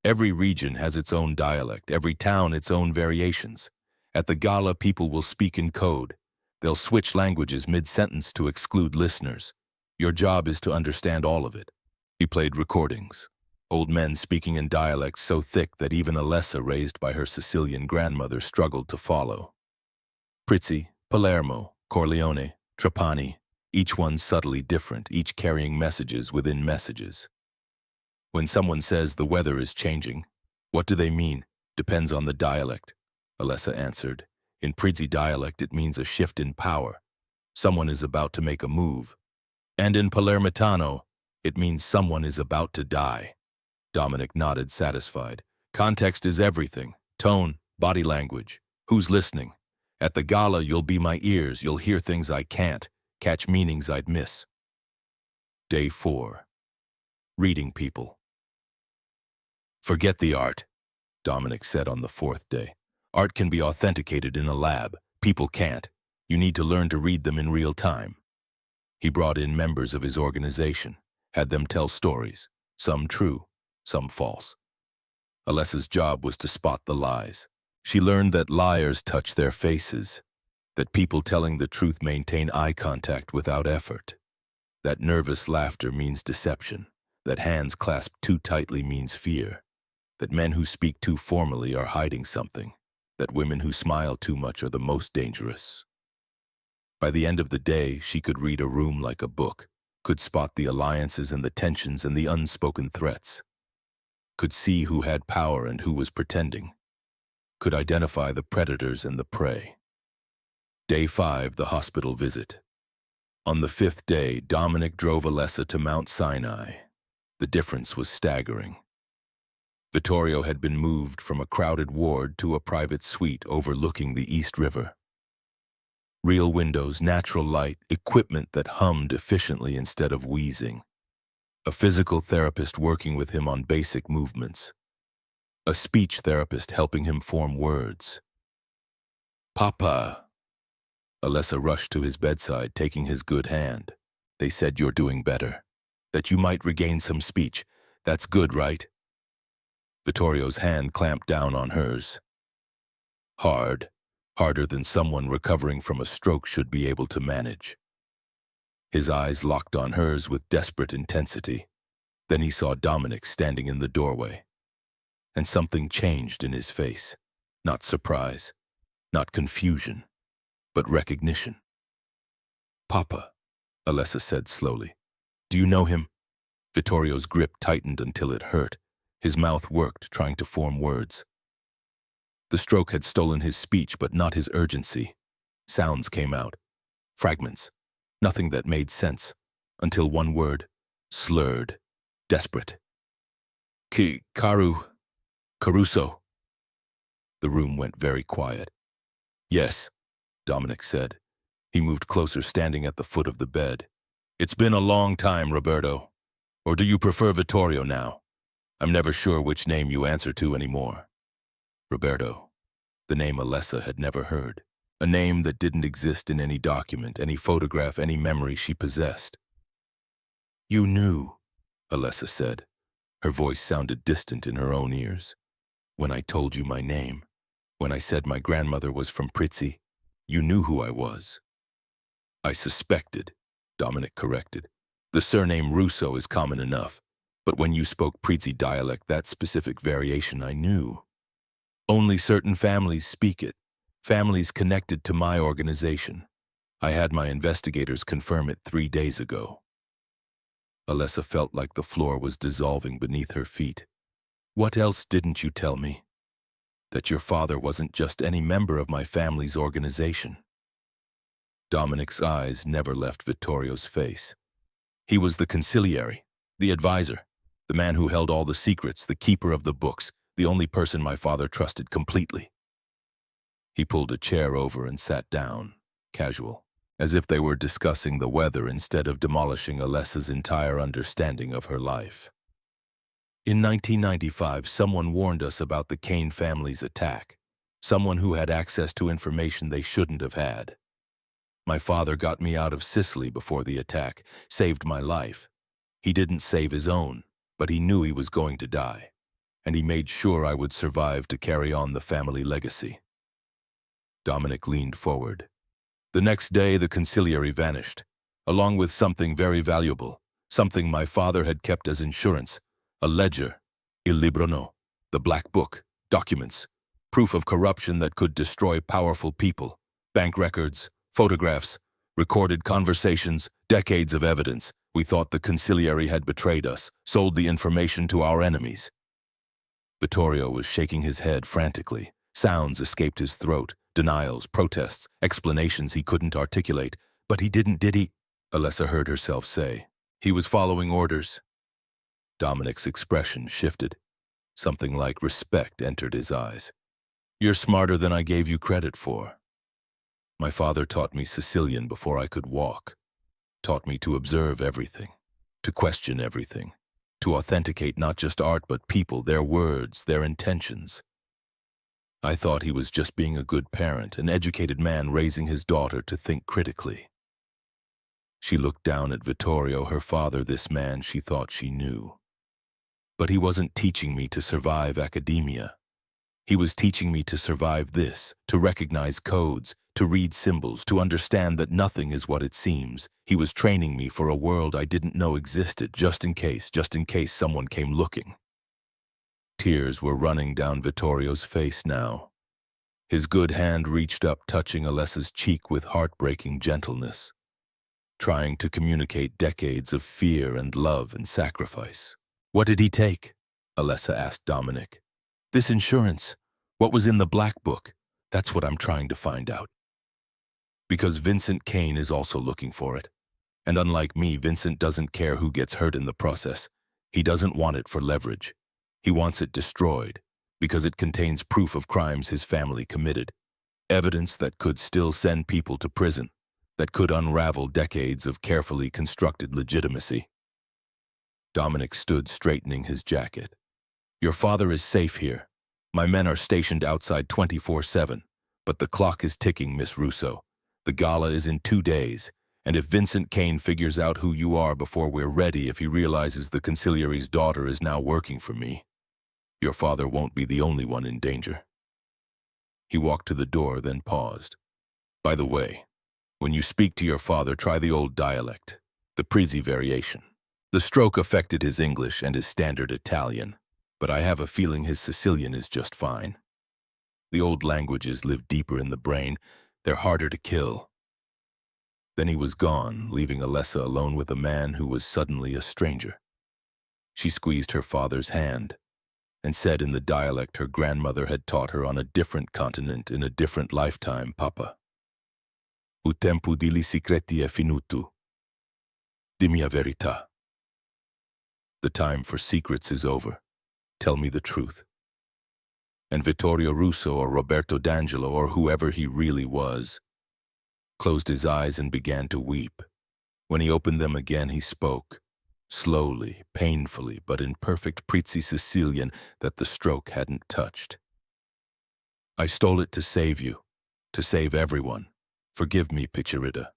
S1: Every region has its own dialect, every town its own variations. At the gala, people will speak in code. They'll switch languages mid-sentence to exclude listeners. Your job is to understand all of it. He played recordings. Old men speaking in dialects so thick that even Alessa, raised by her Sicilian grandmother, struggled to follow. Prizzi, Palermo, Corleone, Trapani, each one subtly different, each carrying messages within messages. When someone says the weather is changing, what do they mean? Depends on the dialect, Alessa answered. In Prizzi dialect, it means a shift in power. Someone is about to make a move. And in Palermitano, it means someone is about to die. Dominic nodded, satisfied. Context is everything. Tone, body language. Who's listening? At the gala, you'll be my ears. You'll hear things I can't, catch meanings I'd miss. Day 4. Reading people. Forget the art, Dominic said on the 4th day. Art can be authenticated in a lab. People can't. You need to learn to read them in real time. He brought in members of his organization, had them tell stories, some true, some false. Alessa's job was to spot the lies. She learned that liars touch their faces, that people telling the truth maintain eye contact without effort, that nervous laughter means deception, that hands clasped too tightly means fear, that men who speak too formally are hiding something, that women who smile too much are the most dangerous. By the end of the day, she could read a room like a book, could spot the alliances and the tensions and the unspoken threats, could see who had power and who was pretending, could identify the predators and the prey. Day 5, the hospital visit. On the 5th day, Dominic drove Alessa to Mount Sinai. The difference was staggering. Vittorio had been moved from a crowded ward to a private suite overlooking the East River. Real windows, natural light, equipment that hummed efficiently instead of wheezing. A physical therapist working with him on basic movements. A speech therapist helping him form words. Papa! Alessa rushed to his bedside, taking his good hand. They said you're doing better. That you might regain some speech. That's good, right? Vittorio's hand clamped down on hers. Hard. Harder than someone recovering from a stroke should be able to manage. His eyes locked on hers with desperate intensity. Then he saw Dominic standing in the doorway. And something changed in his face. Not surprise, not confusion, but recognition. Papa, Alessa said slowly. Do you know him? Vittorio's grip tightened until it hurt. His mouth worked, trying to form words. The stroke had stolen his speech, but not his urgency. Sounds came out. Fragments. Nothing that made sense. Until one word. Slurred. Desperate. Caruso. The room went very quiet. Yes, Dominic said. He moved closer, standing at the foot of the bed. It's been a long time, Roberto. Or do you prefer Vittorio now? I'm never sure which name you answer to anymore. Roberto, the name Alessa had never heard. A name that didn't exist in any document, any photograph, any memory she possessed. You knew, Alessa said. Her voice sounded distant in her own ears. When I told you my name, when I said my grandmother was from Prizzi, you knew who I was. I suspected, Dominic corrected. The surname Russo is common enough, but when you spoke Prizzi dialect, that specific variation I knew. Only certain families speak it, families connected to my organization. I had my investigators confirm it 3 days ago. Alessa felt like the floor was dissolving beneath her feet. What else didn't you tell me? That your father wasn't just any member of my family's organization. Dominic's eyes never left Vittorio's face. He was the conciliary, the advisor, the man who held all the secrets, the keeper of the books, the only person my father trusted completely. He pulled a chair over and sat down, casual, as if they were discussing the weather instead of demolishing Alessa's entire understanding of her life. In 1995, someone warned us about the Kane family's attack, someone who had access to information they shouldn't have had. My father got me out of Sicily before the attack, saved my life. He didn't save his own, but he knew he was going to die, and he made sure I would survive to carry on the family legacy. Dominic leaned forward. The next day, the conciliary vanished, along with something very valuable, something my father had kept as insurance, a ledger, il libro no, the black book, documents, proof of corruption that could destroy powerful people, bank records, photographs, recorded conversations, decades of evidence. We thought the conciliary had betrayed us, sold the information to our enemies. Vittorio was shaking his head frantically. Sounds escaped his throat, denials, protests, explanations he couldn't articulate. But he didn't, did he? Alessa heard herself say. He was following orders. Dominic's expression shifted. Something like respect entered his eyes. You're smarter than I gave you credit for. My father taught me Sicilian before I could walk. Taught me to observe everything, to question everything, to authenticate not just art but people, their words, their intentions. I thought he was just being a good parent, an educated man raising his daughter to think critically. She looked down at Vittorio, her father, this man she thought she knew. But he wasn't teaching me to survive academia. He was teaching me to survive this, to recognize codes, to read symbols, to understand that nothing is what it seems. He was training me for a world I didn't know existed, just in case someone came looking. Tears were running down Vittorio's face now. His good hand reached up, touching Alessa's cheek with heartbreaking gentleness, trying to communicate decades of fear and love and sacrifice. What did he take? Alessa asked Dominic. This insurance. What was in the black book? That's what I'm trying to find out. Because Vincent Kane is also looking for it. And unlike me, Vincent doesn't care who gets hurt in the process. He doesn't want it for leverage. He wants it destroyed because it contains proof of crimes his family committed. Evidence that could still send people to prison, that could unravel decades of carefully constructed legitimacy. Dominic stood, straightening his jacket. Your father is safe here. My men are stationed outside 24/7. But the clock is ticking, Miss Russo. The gala is in 2 days. And if Vincent Kane figures out who you are before we're ready, if he realizes the conciliary's daughter is now working for me, your father won't be the only one in danger. He walked to the door, then paused. By the way, when you speak to your father, try the old dialect, the Prizzi variation. The stroke affected his English and his standard Italian, but I have a feeling his Sicilian is just fine. The old languages live deeper in the brain. They're harder to kill. Then he was gone, leaving Alessa alone with a man who was suddenly a stranger. She squeezed her father's hand and said in the dialect her grandmother had taught her on a different continent in a different lifetime, Papa. O tempo degli segreti è finito. Dimmi la verità. The time for secrets is over. Tell me the truth. And Vittorio Russo or Roberto D'Angelo or whoever he really was closed his eyes and began to weep. When he opened them again, he spoke, slowly, painfully, but in perfect Fluent Sicilian that the stroke hadn't touched. I stole it to save you, to save everyone. Forgive me, Piccerita.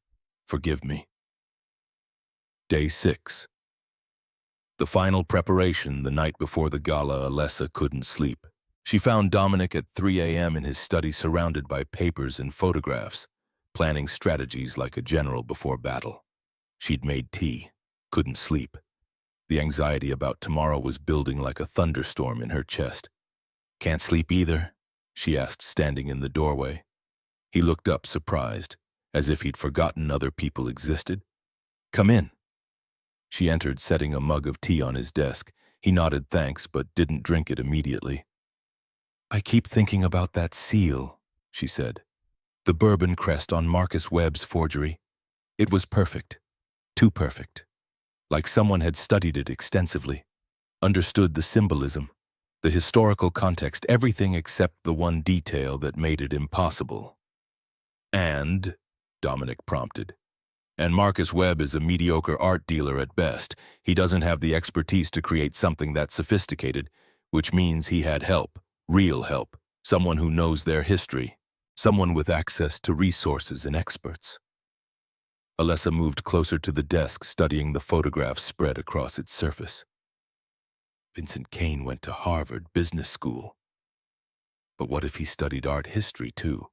S1: Forgive me. Day 6. The final preparation the night before the gala. Alessa couldn't sleep. She found Dominic at 3 a.m. in his study surrounded by papers and photographs, planning strategies like a general before battle. She'd made tea, couldn't sleep. The anxiety about tomorrow was building like a thunderstorm in her chest. Can't sleep either? She asked, standing in the doorway. He looked up, surprised, as if he'd forgotten other people existed. Come in. She entered, setting a mug of tea on his desk. He nodded thanks, but didn't drink it immediately. I keep thinking about that seal, she said. The bourbon crest on Marcus Webb's forgery. It was perfect. Too perfect. Like someone had studied it extensively, understood the symbolism, the historical context, everything except the one detail that made it impossible. And, Dominic prompted, and Marcus Webb is a mediocre art dealer at best. He doesn't have the expertise to create something that sophisticated, which means he had help, real help, someone who knows their history, someone with access to resources and experts. Alessa moved closer to the desk, studying the photographs spread across its surface. Vincent Kane went to Harvard Business School. But what if he studied art history too?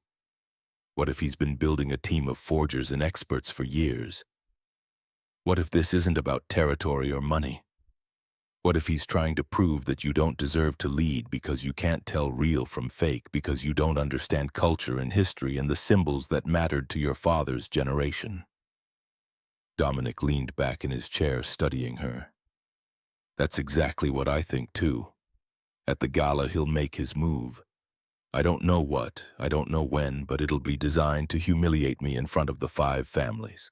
S1: What if he's been building a team of forgers and experts for years? What if this isn't about territory or money? What if he's trying to prove that you don't deserve to lead because you can't tell real from fake, because you don't understand culture and history and the symbols that mattered to your father's generation? Dominic leaned back in his chair, studying her. That's exactly what I think too. At the gala, he'll make his move. I don't know what, I don't know when, but it'll be designed to humiliate me in front of the 5 families.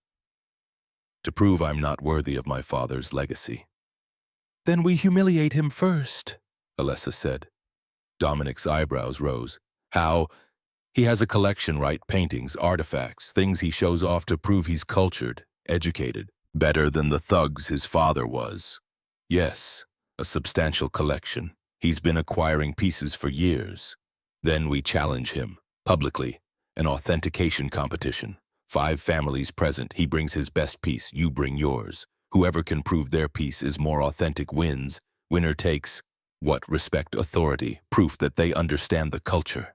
S1: To prove I'm not worthy of my father's legacy. Then we humiliate him first, Alessa said. Dominic's eyebrows rose. How? He has a collection, right? Paintings, artifacts, things he shows off to prove he's cultured, educated, better than the thugs his father was. Yes, a substantial collection. He's been acquiring pieces for years. Then we challenge him, publicly, an authentication competition. 5 families present, he brings his best piece, you bring yours. Whoever can prove their piece is more authentic wins. Winner takes, what? Respect, authority, proof that they understand the culture.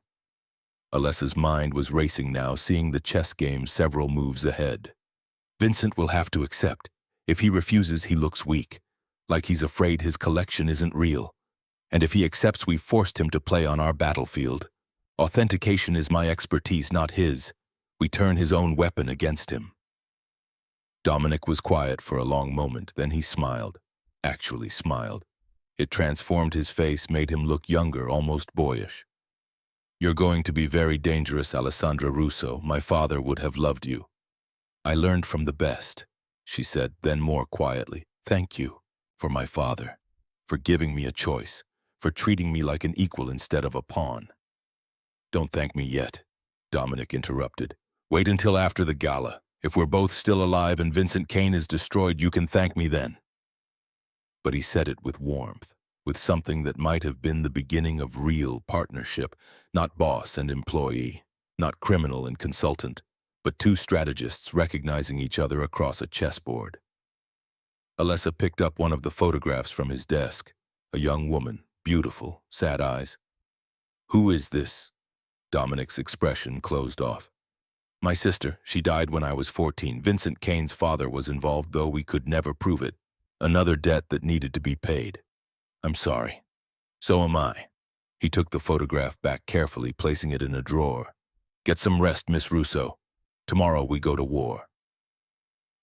S1: Alessa's mind was racing now, seeing the chess game several moves ahead. Vincent will have to accept. If he refuses, he looks weak, like he's afraid his collection isn't real. And if he accepts, we've forced him to play on our battlefield. Authentication is my expertise, not his. We turn his own weapon against him. Dominic was quiet for a long moment, then he smiled. Actually smiled. It transformed his face, made him look younger, almost boyish. You're going to be very dangerous, Alessandra Russo. My father would have loved you. I learned from the best, she said, then more quietly. Thank you for my father, for giving me a choice, for treating me like an equal instead of a pawn. Don't thank me yet, Dominic interrupted. Wait until after the gala. If we're both still alive and Vincent Kane is destroyed, you can thank me then. But he said it with warmth, with something that might have been the beginning of real partnership, not boss and employee, not criminal and consultant, but 2 strategists recognizing each other across a chessboard. Alessa picked up one of the photographs from his desk, a young woman, beautiful, sad eyes. Who is this? Dominic's expression closed off. My sister, she died when I was 14. Vincent Kane's father was involved, though we could never prove it. Another debt that needed to be paid. I'm sorry. So am I. He took the photograph back carefully, placing it in a drawer. Get some rest, Miss Russo. Tomorrow we go to war.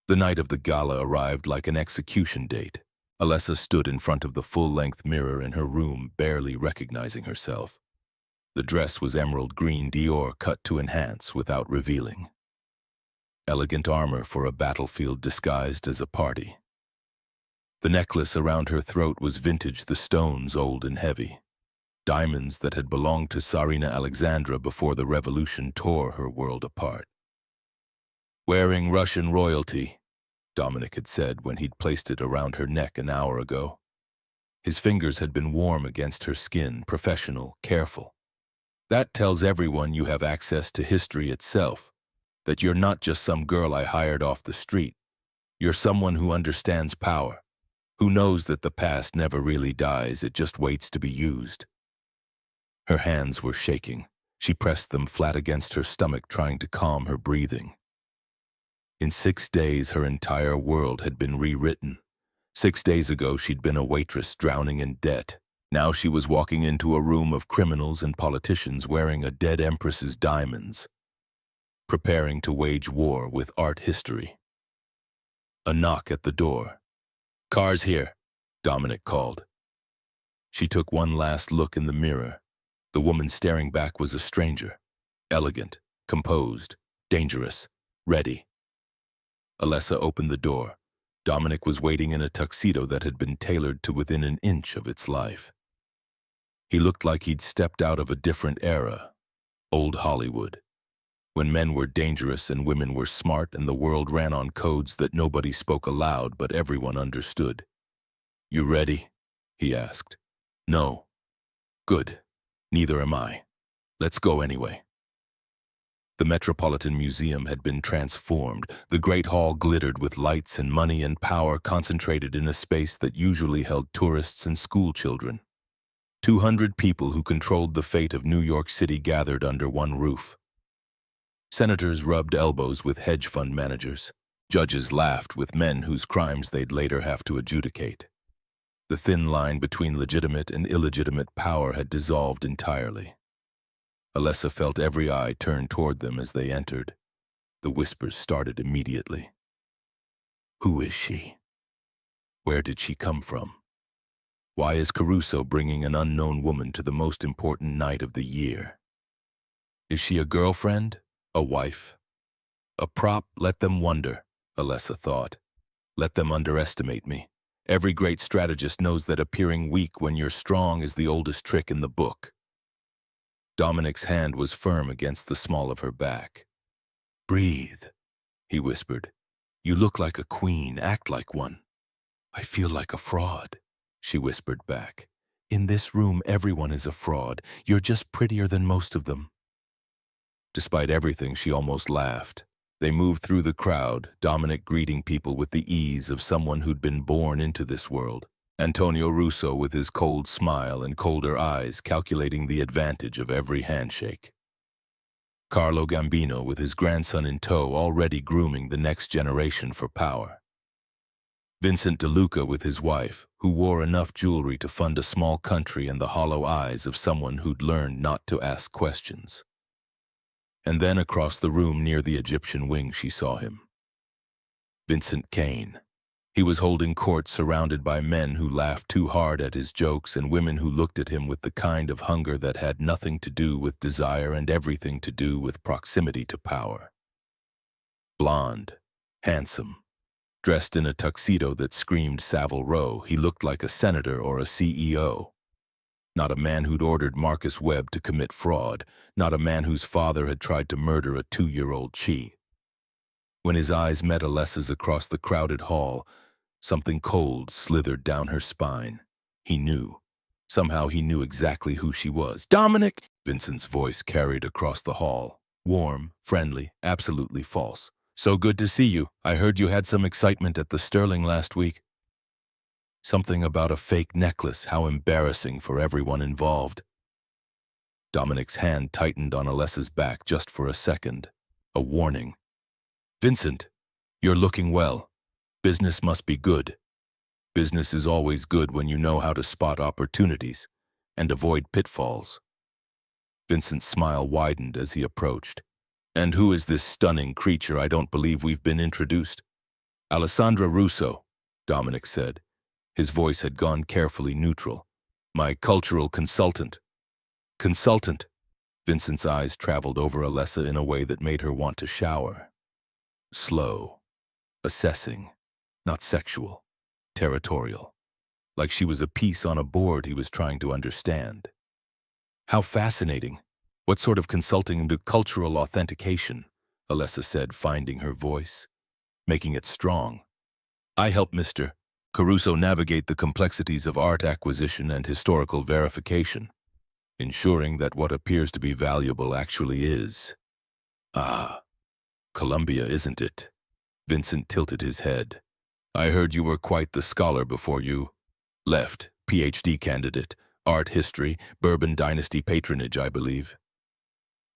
S1: The night of the gala arrived like an execution date. Alessa stood in front of the full-length mirror in her room, barely recognizing herself. The dress was emerald green Dior cut to enhance without revealing. Elegant armor for a battlefield disguised as a party. The necklace around her throat was vintage, the stones old and heavy. diamonds that had belonged to Tsarina Alexandra before the revolution tore her world apart. "Wearing Russian royalty," Dominic had said when he'd placed it around her neck an hour ago. His fingers had been warm against her skin, professional, careful. "That tells everyone you have access to history itself, that you're not just some girl I hired off the street. You're someone who understands power, who knows that the past never really dies, it just waits to be used." Her hands were shaking. She pressed them flat against her stomach, trying to calm her breathing. In 6 days, her entire world had been rewritten. 6 days ago, she'd been a waitress drowning in debt. Now she was walking into a room of criminals and politicians wearing a dead empress's diamonds, preparing to wage war with art history. A knock at the door. "Car's here," Dominic called. She took one last look in the mirror. The woman staring back was a stranger. Elegant, composed, dangerous, ready. Alessa opened the door. Dominic was waiting in a tuxedo that had been tailored to within an inch of its life. He looked like he'd stepped out of a different era, old Hollywood, when men were dangerous and women were smart and the world ran on codes that nobody spoke aloud but everyone understood. "You ready?" he asked. "No." "Good. Neither am I. Let's go anyway." The Metropolitan Museum had been transformed. The Great Hall glittered with lights and money and power concentrated in a space that usually held tourists and school children. 200 people who controlled the fate of New York City gathered under one roof. Senators rubbed elbows with hedge fund managers. Judges laughed with men whose crimes they'd later have to adjudicate. The thin line between legitimate and illegitimate power had dissolved entirely. Alessa felt every eye turn toward them as they entered. The whispers started immediately. Who is she? Where did she come from? Why is Caruso bringing an unknown woman to the most important night of the year? Is she a girlfriend? A wife? A prop? Let them wonder, Alessa thought. Let them underestimate me. Every great strategist knows that appearing weak when you're strong is the oldest trick in the book. Dominic's hand was firm against the small of her back. "Breathe," he whispered. "You look like a queen, act like one." "I feel like a fraud," she whispered back. "In this room, everyone is a fraud. You're just prettier than most of them." Despite everything, she almost laughed. They moved through the crowd, Dominic greeting people with the ease of someone who'd been born into this world. Antonio Russo with his cold smile and colder eyes calculating the advantage of every handshake. Carlo Gambino with his grandson in tow already grooming the next generation for power. Vincent De Luca with his wife, who wore enough jewelry to fund a small country and the hollow eyes of someone who'd learned not to ask questions. And then across the room near the Egyptian wing she saw him. Vincent Kane. He was holding court surrounded by men who laughed too hard at his jokes and women who looked at him with the kind of hunger that had nothing to do with desire and everything to do with proximity to power. Blonde, handsome, dressed in a tuxedo that screamed Savile Row, he looked like a senator or a CEO. Not a man who'd ordered Marcus Webb to commit fraud, not a man whose father had tried to murder a 2-year-old Chi. When his eyes met Alessa's across the crowded hall, something cold slithered down her spine. He knew. Somehow he knew exactly who she was. "Dominic!" Vincent's voice carried across the hall. Warm, friendly, absolutely false. "So good to see you. I heard you had some excitement at the Sterling last week." Something about a fake necklace, how embarrassing for everyone involved. Dominic's hand tightened on Alessa's back just for a second. A warning. "Vincent, you're looking well. Business must be good. Business is always good when you know how to spot opportunities and avoid pitfalls." Vincent's smile widened as he approached. "And who is this stunning creature? I don't believe we've been introduced." "Alessandra Russo," Dominic said. His voice had gone carefully neutral. "My cultural consultant." "Consultant?" Vincent's eyes traveled over Alessa in a way that made her want to shower. Slow. Assessing. Not sexual. Territorial. Like she was a piece on a board he was trying to understand. How fascinating. What sort of consulting to cultural authentication? Alessa said, finding her voice, making it strong. I help Mr. Caruso navigate the complexities of art acquisition and historical verification, ensuring that what appears to be valuable actually is. Ah, Colombia, isn't it? Vincent tilted his head. I heard you were quite the scholar before you left. PhD candidate, art history, Bourbon Dynasty patronage, I believe.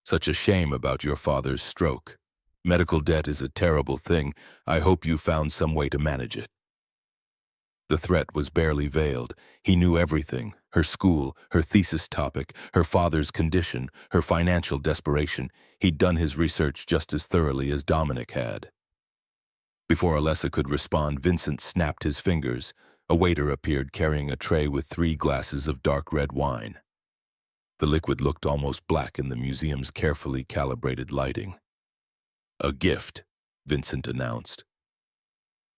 S1: Such a shame about your father's stroke. Medical debt is a terrible thing. I hope you found some way to manage it. The threat was barely veiled. He knew everything. Her school, her thesis topic, her father's condition, her financial desperation. He'd done his research just as thoroughly as Dominic had. Before Alessa could respond, Vincent snapped his fingers. A waiter appeared carrying a tray with 3 glasses of dark red wine. The liquid looked almost black in the museum's carefully calibrated lighting. A gift, Vincent announced,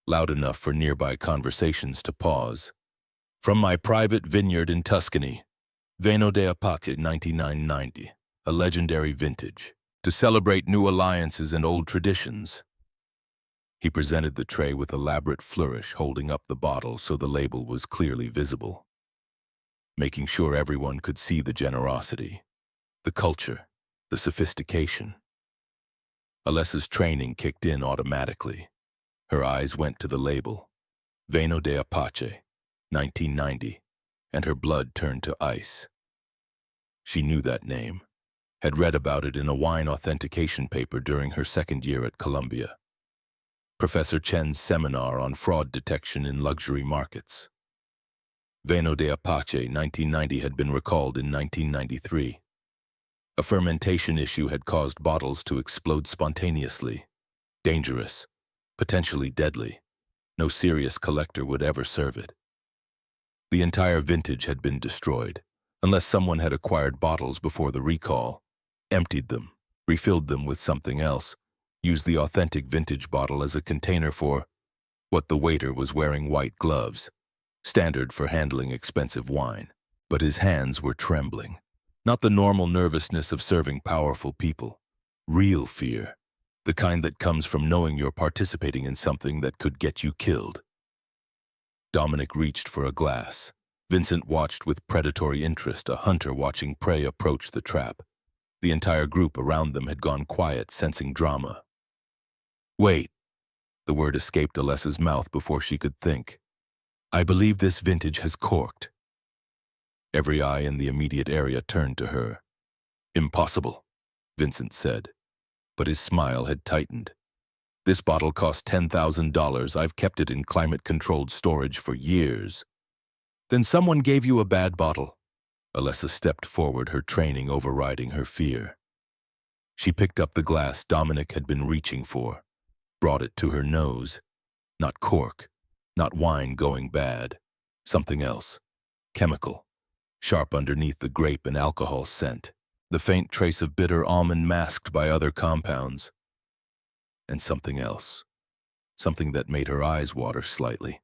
S1: loud enough for nearby conversations to pause. From my private vineyard in Tuscany, Vino de Apate 9990, a legendary vintage, to celebrate new alliances and old traditions. He presented the tray with elaborate flourish, holding up the bottle so the label was clearly visible, making sure everyone could see the generosity, the culture, the sophistication. Alessa's training kicked in automatically. Her eyes went to the label, Vino de Apache, 1990, and her blood turned to ice. She knew that name, had read about it in a wine authentication paper during her second year at Columbia. Professor Chen's seminar on fraud detection in luxury markets. Vino de Apache, 1990, had been recalled in 1993. A fermentation issue had caused bottles to explode spontaneously. Dangerous, potentially deadly. No serious collector would ever serve it. The entire vintage had been destroyed, unless someone had acquired bottles before the recall, emptied them, refilled them with something else, used the authentic vintage bottle as a container for what the waiter was wearing white gloves, standard for handling expensive wine. But his hands were trembling. Not the normal nervousness of serving powerful people. Real fear. The kind that comes from knowing you're participating in something that could get you killed. Dominic reached for a glass. Vincent watched with predatory interest, a hunter watching prey approach the trap. The entire group around them had gone quiet, sensing drama. Wait. The word escaped Alessa's mouth before she could think. I believe this vintage has corked. Every eye in the immediate area turned to her. Impossible, Vincent said, but his smile had tightened. This bottle cost $10,000. I've kept it in climate-controlled storage for years. Then someone gave you a bad bottle. Alessa stepped forward, her training overriding her fear. She picked up the glass Dominic had been reaching for, brought it to her nose. Not cork, not wine going bad. Something else. Chemical. Sharp underneath the grape and alcohol scent, the faint trace of bitter almond masked by other compounds. And something else, something that made her eyes water slightly.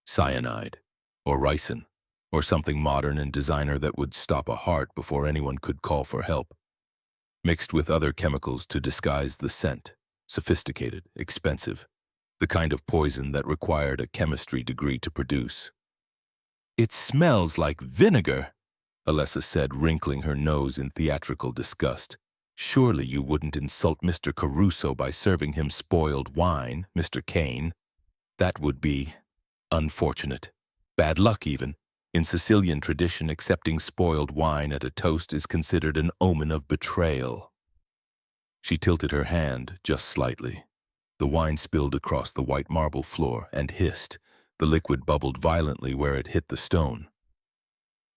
S1: Cyanide, or ricin, or something modern and designer that would stop a heart before anyone could call for help. Mixed with other chemicals to disguise the scent, sophisticated, expensive, the kind of poison that required a chemistry degree to produce. It smells like vinegar, Alessa said, wrinkling her nose in theatrical disgust. Surely you wouldn't insult Mr. Caruso by serving him spoiled wine, Mr. Kane. That would be unfortunate. Bad luck, even. In Sicilian tradition, accepting spoiled wine at a toast is considered an omen of betrayal. She tilted her hand just slightly. The wine spilled across the white marble floor and hissed. The liquid bubbled violently where it hit the stone.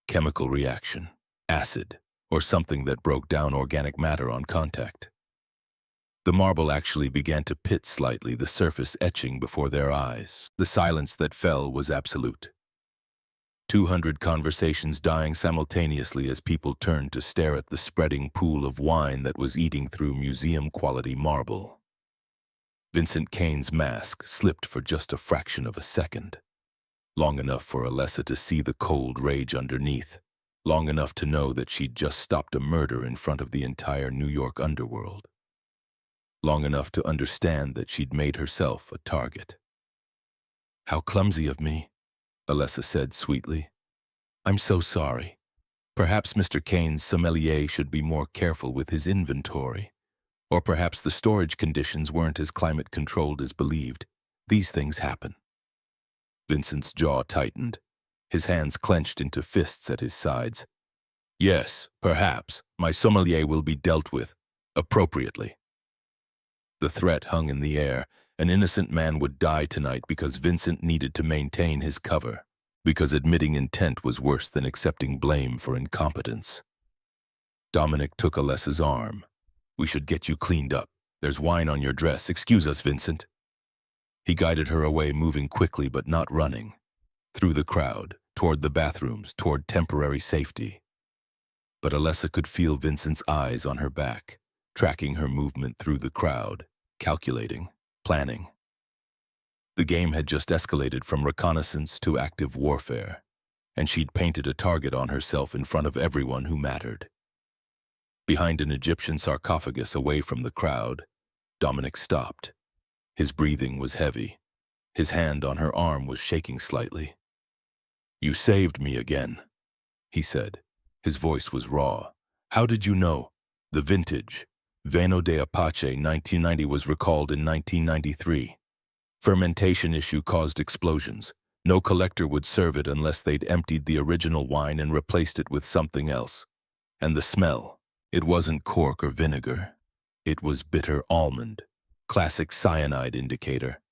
S1: Chemical reaction, acid, or something that broke down organic matter on contact. The marble actually began to pit slightly, the surface etching before their eyes. The silence that fell was absolute. 200 conversations dying simultaneously as people turned to stare at the spreading pool of wine that was eating through museum-quality marble. Vincent Kane's mask slipped for just a fraction of a second, long enough for Alessa to see the cold rage underneath, long enough to know that she'd just stopped a murder in front of the entire New York underworld, long enough to understand that she'd made herself a target. "How clumsy of me," Alessa said sweetly. "I'm so sorry. Perhaps Mr. Kane's sommelier should be more careful with his inventory. Or perhaps the storage conditions weren't as climate-controlled as believed. These things happen." Vincent's jaw tightened. His hands clenched into fists at his sides. "Yes, perhaps. My sommelier will be dealt with appropriately." The threat hung in the air. An innocent man would die tonight because Vincent needed to maintain his cover, because admitting intent was worse than accepting blame for incompetence. Dominic took Alessa's arm. "We should get you cleaned up. There's wine on your dress. Excuse us, Vincent." He guided her away, moving quickly but not running. Through the crowd, toward the bathrooms, toward temporary safety. But Alessa could feel Vincent's eyes on her back, tracking her movement through the crowd, calculating, planning. The game had just escalated from reconnaissance to active warfare, and she'd painted a target on herself in front of everyone who mattered. Behind an Egyptian sarcophagus away from the crowd, Dominic stopped. His breathing was heavy. His hand on her arm was shaking slightly. "You saved me again," he said. His voice was raw. "How did you know? The vintage, Vino de Apache 1990, was recalled in 1993. Fermentation issue caused explosions. No collector would serve it unless they'd emptied the original wine and replaced it with something else. And the smell, it wasn't cork or vinegar. It was bitter almond, classic cyanide indicator,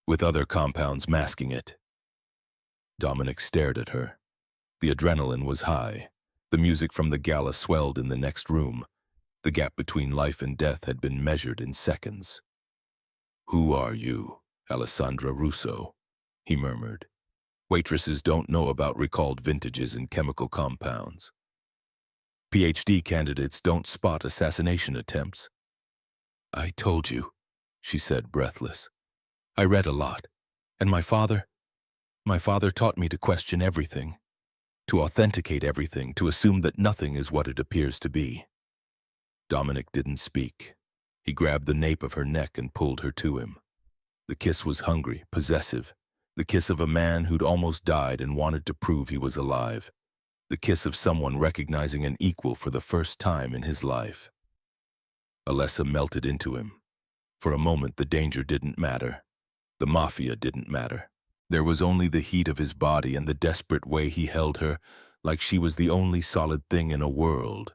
S1: with other compounds masking it." Dominic stared at her. The adrenaline was high. The music from the gala swelled in the next room. The gap between life and death had been measured in seconds. "Who are you, Alessandra Russo?" he murmured. "Waitresses don't know about recalled vintages and chemical compounds. PhD candidates don't spot assassination attempts." "I told you," she said, breathless. "I read a lot, and my father taught me to question everything, to authenticate everything, to assume that nothing is what it appears to be." Dominic didn't speak. He grabbed the nape of her neck and pulled her to him. The kiss was hungry, possessive, the kiss of a man who'd almost died and wanted to prove he was alive, the kiss of someone recognizing an equal for the first time in his life. Alessa melted into him. For a moment, the danger didn't matter. The Mafia didn't matter. There was only the heat of his body and the desperate way he held her, like she was the only solid thing in a world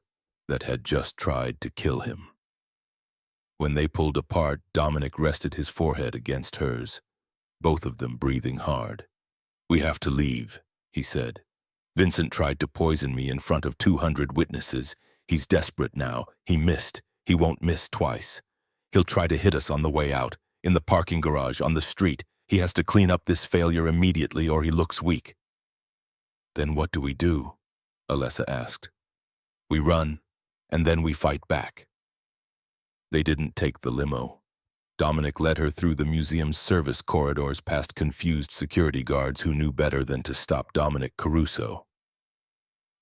S1: that had just tried to kill him. When they pulled apart, Dominic rested his forehead against hers, both of them breathing hard. "We have to leave," he said. "Vincent tried to poison me in front of 200 witnesses. He's desperate now. He missed. He won't miss twice. He'll try to hit us on the way out, in the parking garage, on the street. He has to clean up this failure immediately or he looks weak." "Then what do we do?" Alessa asked. "We run, and then we fight back." They didn't take the limo. Dominic led her through the museum's service corridors past confused security guards who knew better than to stop Dominic Caruso.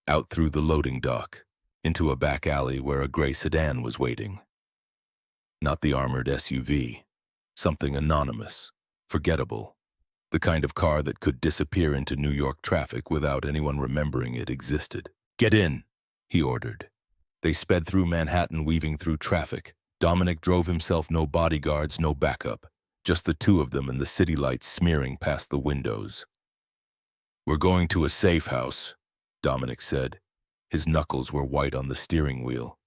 S1: Out through the loading dock, into a back alley where a gray sedan was waiting. Not the armored SUV. Something anonymous, forgettable. The kind of car that could disappear into New York traffic without anyone remembering it existed. "Get in," he ordered. They sped through Manhattan, weaving through traffic. Dominic drove himself, no bodyguards, no backup. Just the two of them and the city lights smearing past the windows. "We're going to a safe house," Dominic said. His knuckles were white on the steering wheel.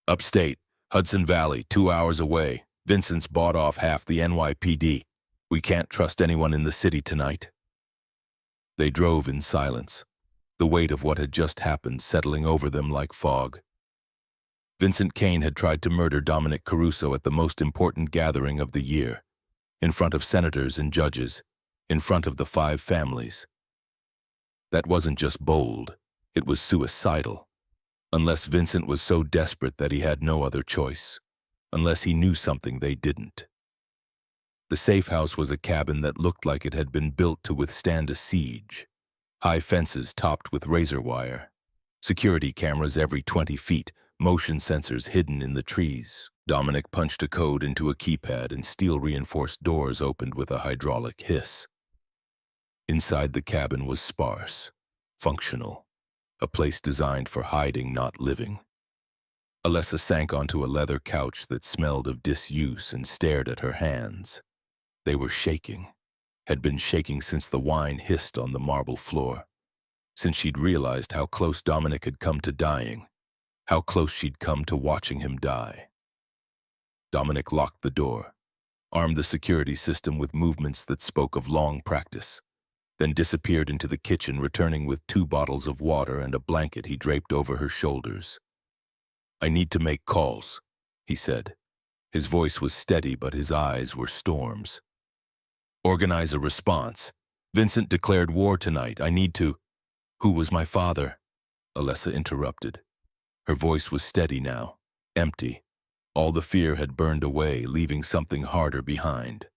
S1: "Upstate, Hudson Valley, 2 hours away. Vincent's bought off half the NYPD. We can't trust anyone in the city tonight." They drove in silence, the weight of what had just happened settling over them like fog. Vincent Kane had tried to murder Dominic Caruso at the most important gathering of the year, in front of senators and judges, in front of the 5 families. That wasn't just bold, it was suicidal. Unless Vincent was so desperate that he had no other choice. Unless he knew something they didn't. The safe house was a cabin that looked like it had been built to withstand a siege. High fences topped with razor wire. Security cameras every 20 feet, motion sensors hidden in the trees. Dominic punched a code into a keypad and steel-reinforced doors opened with a hydraulic hiss. Inside the cabin was sparse, functional, a place designed for hiding, not living. Alessa sank onto a leather couch that smelled of disuse and stared at her hands. They were shaking, had been shaking since the wine hissed on the marble floor, since she'd realized how close Dominic had come to dying, how close she'd come to watching him die. Dominic locked the door, armed the security system with movements that spoke of long practice, then disappeared into the kitchen, returning with 2 bottles of water and a blanket he draped over her shoulders. "I need to make calls," he said. His voice was steady, but his eyes were storms. "Organize a response. Vincent declared war tonight. I need to—" "Who was my father?" Alessa interrupted. Her voice was steady now, empty. All the fear had burned away, leaving something harder behind.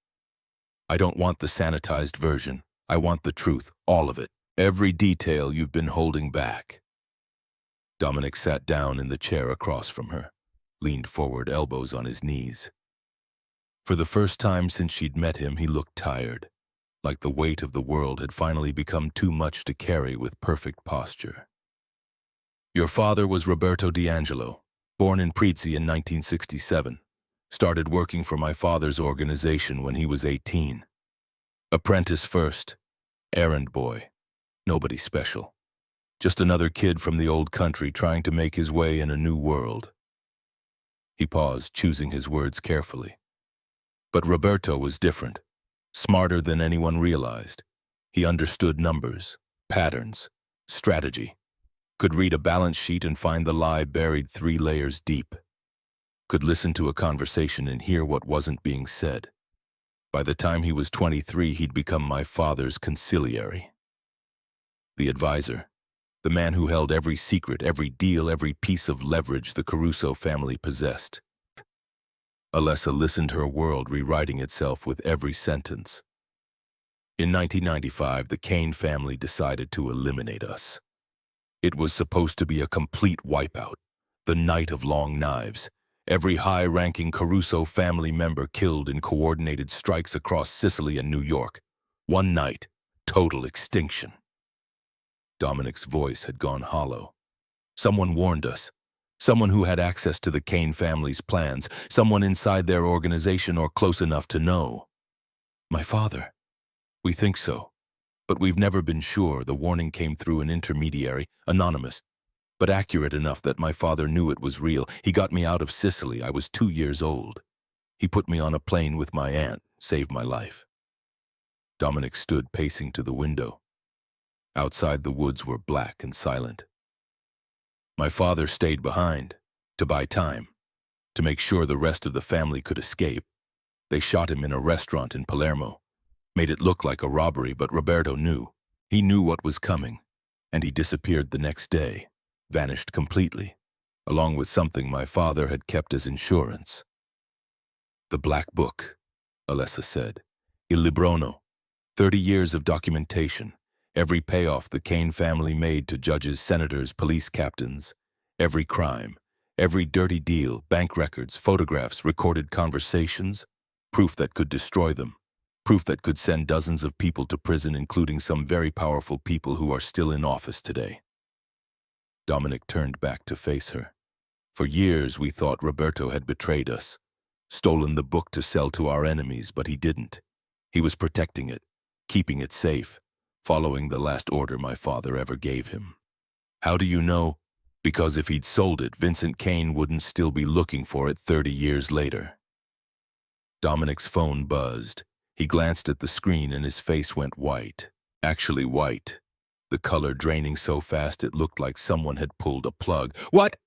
S1: "I don't want the sanitized version. I want the truth, all of it. Every detail you've been holding back." Dominic sat down in the chair across from her, leaned forward, elbows on his knees. For the first time since she'd met him, he looked tired, like the weight of the world had finally become too much to carry with perfect posture. "Your father was Roberto D'Angelo, born in Prizzi in 1967. Started working for my father's organization when he was 18. Apprentice first, errand boy, nobody special. Just another kid from the old country trying to make his way in a new world." He paused, choosing his words carefully. But Roberto was different, smarter than anyone realized. He understood numbers, patterns, strategy, could read a balance sheet and find the lie buried 3 layers deep, could listen to a conversation and hear what wasn't being said. By the time he was 23, he'd become my father's consigliere. The advisor, the man who held every secret, every deal, every piece of leverage the Caruso family possessed. Alessa listened, her world rewriting itself with every sentence. In 1995, the Kane family decided to eliminate us. It was supposed to be a complete wipeout, the night of long knives. Every high-ranking Caruso family member killed in coordinated strikes across Sicily and New York. One night, total extinction. Dominic's voice had gone hollow. Someone warned us. Someone who had access to the Kane family's plans. Someone inside their organization or close enough to know. "My father. We think so. But we've never been sure." The warning came through an intermediary, anonymous, but accurate enough that my father knew it was real. He got me out of Sicily. I was 2 years old. He put me on a plane with my aunt, saved my life. Dominic stood pacing to the window. Outside, the woods were black and silent. My father stayed behind, to buy time, to make sure the rest of the family could escape. They shot him in a restaurant in Palermo, made it look like a robbery, but Roberto knew. He knew what was coming, and he disappeared the next day, vanished completely, along with something my father had kept as insurance. "The Black Book," Alessa said. "Il Librono. 30 years of documentation. Every payoff the Kane family made to judges, senators, police captains. Every crime, every dirty deal, bank records, photographs, recorded conversations. Proof that could destroy them. Proof that could send dozens of people to prison, including some very powerful people who are still in office today." Dominic turned back to face her. "For years we thought Roberto had betrayed us, stolen the book to sell to our enemies, but he didn't. He was protecting it, keeping it safe, following the last order my father ever gave him." "How do you know?" "Because if he'd sold it, Vincent Kane wouldn't still be looking for it 30 years later." Dominic's phone buzzed. He glanced at the screen and his face went white. Actually white. The color draining so fast it looked like someone had pulled a plug. "What?"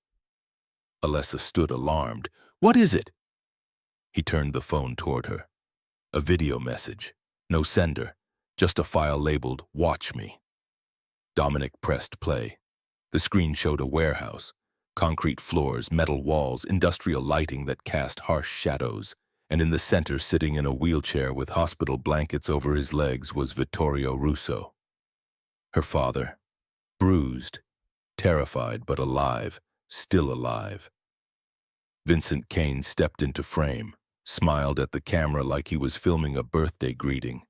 S1: Alessa stood alarmed. "What is it?" He turned the phone toward her. A video message. No sender. Just a file labeled, "Watch Me." Dominic pressed play. The screen showed a warehouse. Concrete floors, metal walls, industrial lighting that cast harsh shadows. And in the center, sitting in a wheelchair with hospital blankets over his legs, was Vittorio Russo. Her father. Bruised. terrified but alive, still alive. Vincent Kane stepped into frame, smiled at the camera like he was filming a birthday greeting.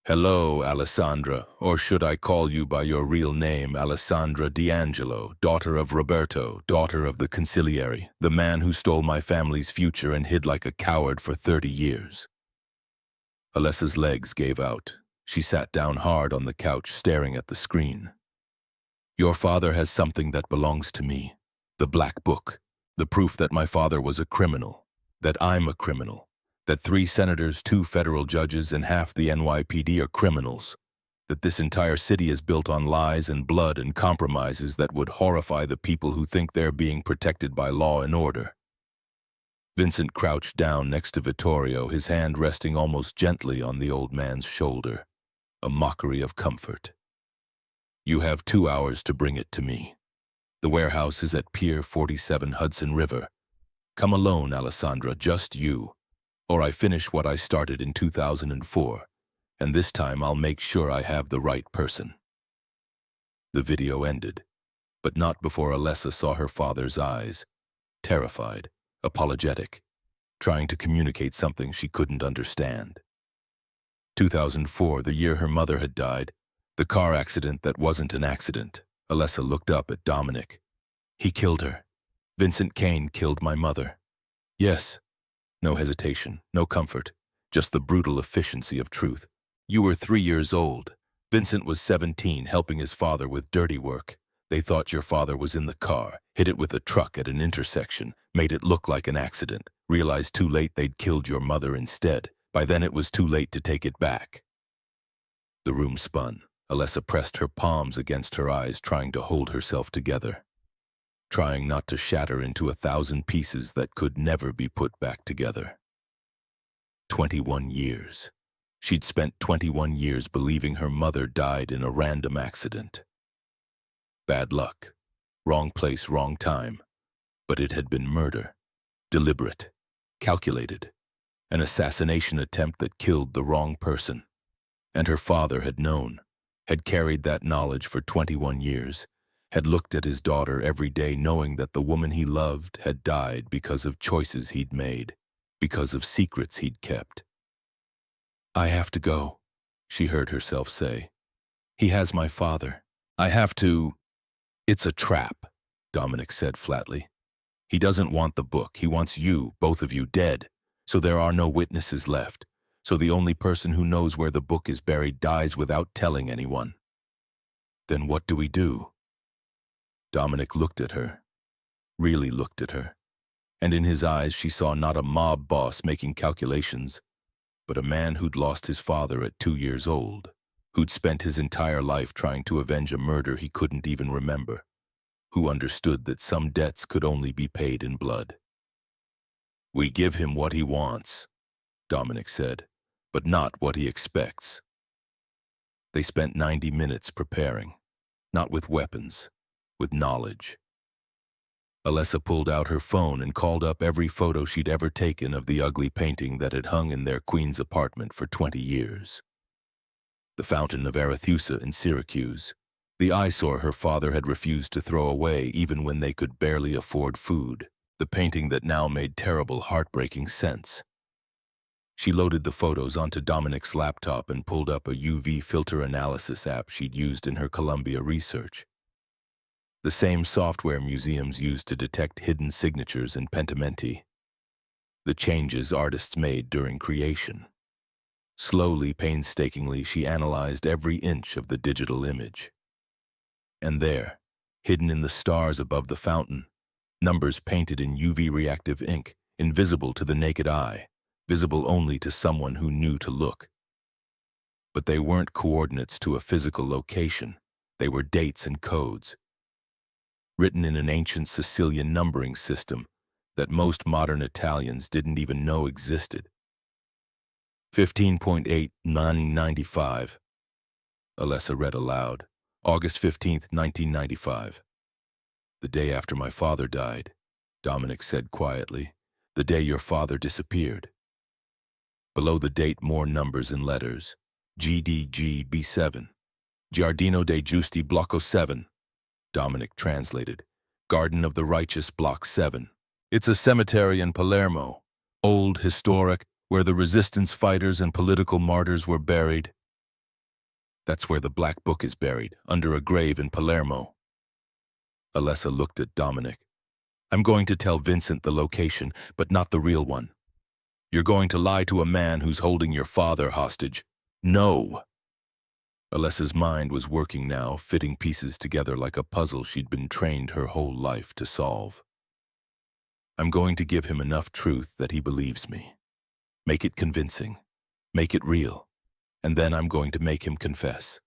S1: "Hello, Alessandra, or should I call you by your real name, Alessandra D'Angelo, daughter of Roberto, daughter of the consigliere, the man who stole my family's future and hid like a coward for 30 years. Alessa's legs gave out. She sat down hard on the couch, staring at the screen. "Your father has something that belongs to me. The Black Book. The proof that my father was a criminal. That I'm a criminal. That 3 senators, 2 federal judges, and half the NYPD are criminals. That this entire city is built on lies and blood and compromises that would horrify the people who think they're being protected by law and order." Vincent crouched down next to Vittorio, his hand resting almost gently on the old man's shoulder. A mockery of comfort. "You have 2 hours to bring it to me. The warehouse is at Pier 47 Hudson River. Come alone, Alessandra, just you. Or I finish what I started in 2004, and this time I'll make sure I have the right person." The video ended, but not before Alessa saw her father's eyes, terrified, apologetic, trying to communicate something she couldn't understand. 2004, the year her mother had died, the car accident that wasn't an accident. Alessa looked up at Dominic. "He killed her. Vincent Kane killed my mother." "Yes." No hesitation, no comfort, just the brutal efficiency of truth. "You were 3 years old. Vincent was 17, helping his father with dirty work. They thought your father was in the car, hit it with a truck at an intersection, made it look like an accident, realized too late they'd killed your mother instead. By then it was too late to take it back." The room spun. Alessa pressed her palms against her eyes, trying to hold herself together, trying not to shatter into 1,000 pieces that could never be put back together. 21 years. She'd spent 21 years believing her mother died in a random accident. Bad luck. Wrong place, wrong time. But it had been murder. Deliberate. Calculated. An assassination attempt that killed the wrong person. And her father had known, had carried that knowledge for 21 years, had looked at his daughter every day knowing that the woman he loved had died because of choices he'd made, because of secrets he'd kept. "I have to go," she heard herself say. "He has my father. I have to—" "It's a trap," Dominic said flatly. "He doesn't want the book. He wants you, both of you, dead. So there are no witnesses left. So the only person who knows where the book is buried dies without telling anyone." "Then what do we do?" Dominic looked at her, really looked at her, and in his eyes she saw not a mob boss making calculations, but a man who'd lost his father at 2 years old, who'd spent his entire life trying to avenge a murder he couldn't even remember, who understood that some debts could only be paid in blood. "We give him what he wants," Dominic said, "but not what he expects." They spent 90 minutes preparing, not with weapons, with knowledge. Alessa pulled out her phone and called up every photo she'd ever taken of the ugly painting that had hung in their Queens apartment for 20 years. The Fountain of Arethusa in Syracuse, the eyesore her father had refused to throw away even when they could barely afford food, the painting that now made terrible, heartbreaking sense. She loaded the photos onto Dominic's laptop and pulled up a UV filter analysis app she'd used in her Columbia research. The same software museums used to detect hidden signatures in pentimenti. The changes artists made during creation. Slowly, painstakingly, she analyzed every inch of the digital image. And there, hidden in the stars above the fountain, numbers painted in UV-reactive ink, invisible to the naked eye, visible only to someone who knew to look. But they weren't coordinates to a physical location. They were dates and codes, written in an ancient Sicilian numbering system that most modern Italians didn't even know existed. 15.8/995. Alessa read aloud. August 15th, 1995. "The day after my father died," Dominic said quietly. "The day your father disappeared." Below the date, more numbers and letters. GDG B7. Giardino dei Giusti Blocco 7. Dominic translated. Garden of the Righteous, Block 7. It's a cemetery in Palermo. Old, historic, where the resistance fighters and political martyrs were buried. That's where the Black Book is buried, under a grave in Palermo. Alessa looked at Dominic. I'm going to tell Vincent the location, but not the real one. You're going to lie to a man who's holding your father hostage. No! Alessa's mind was working now, fitting pieces together like a puzzle she'd been trained her whole life to solve. I'm going to give him enough truth that he believes me. Make it convincing. Make it real. And then I'm going to make him confess.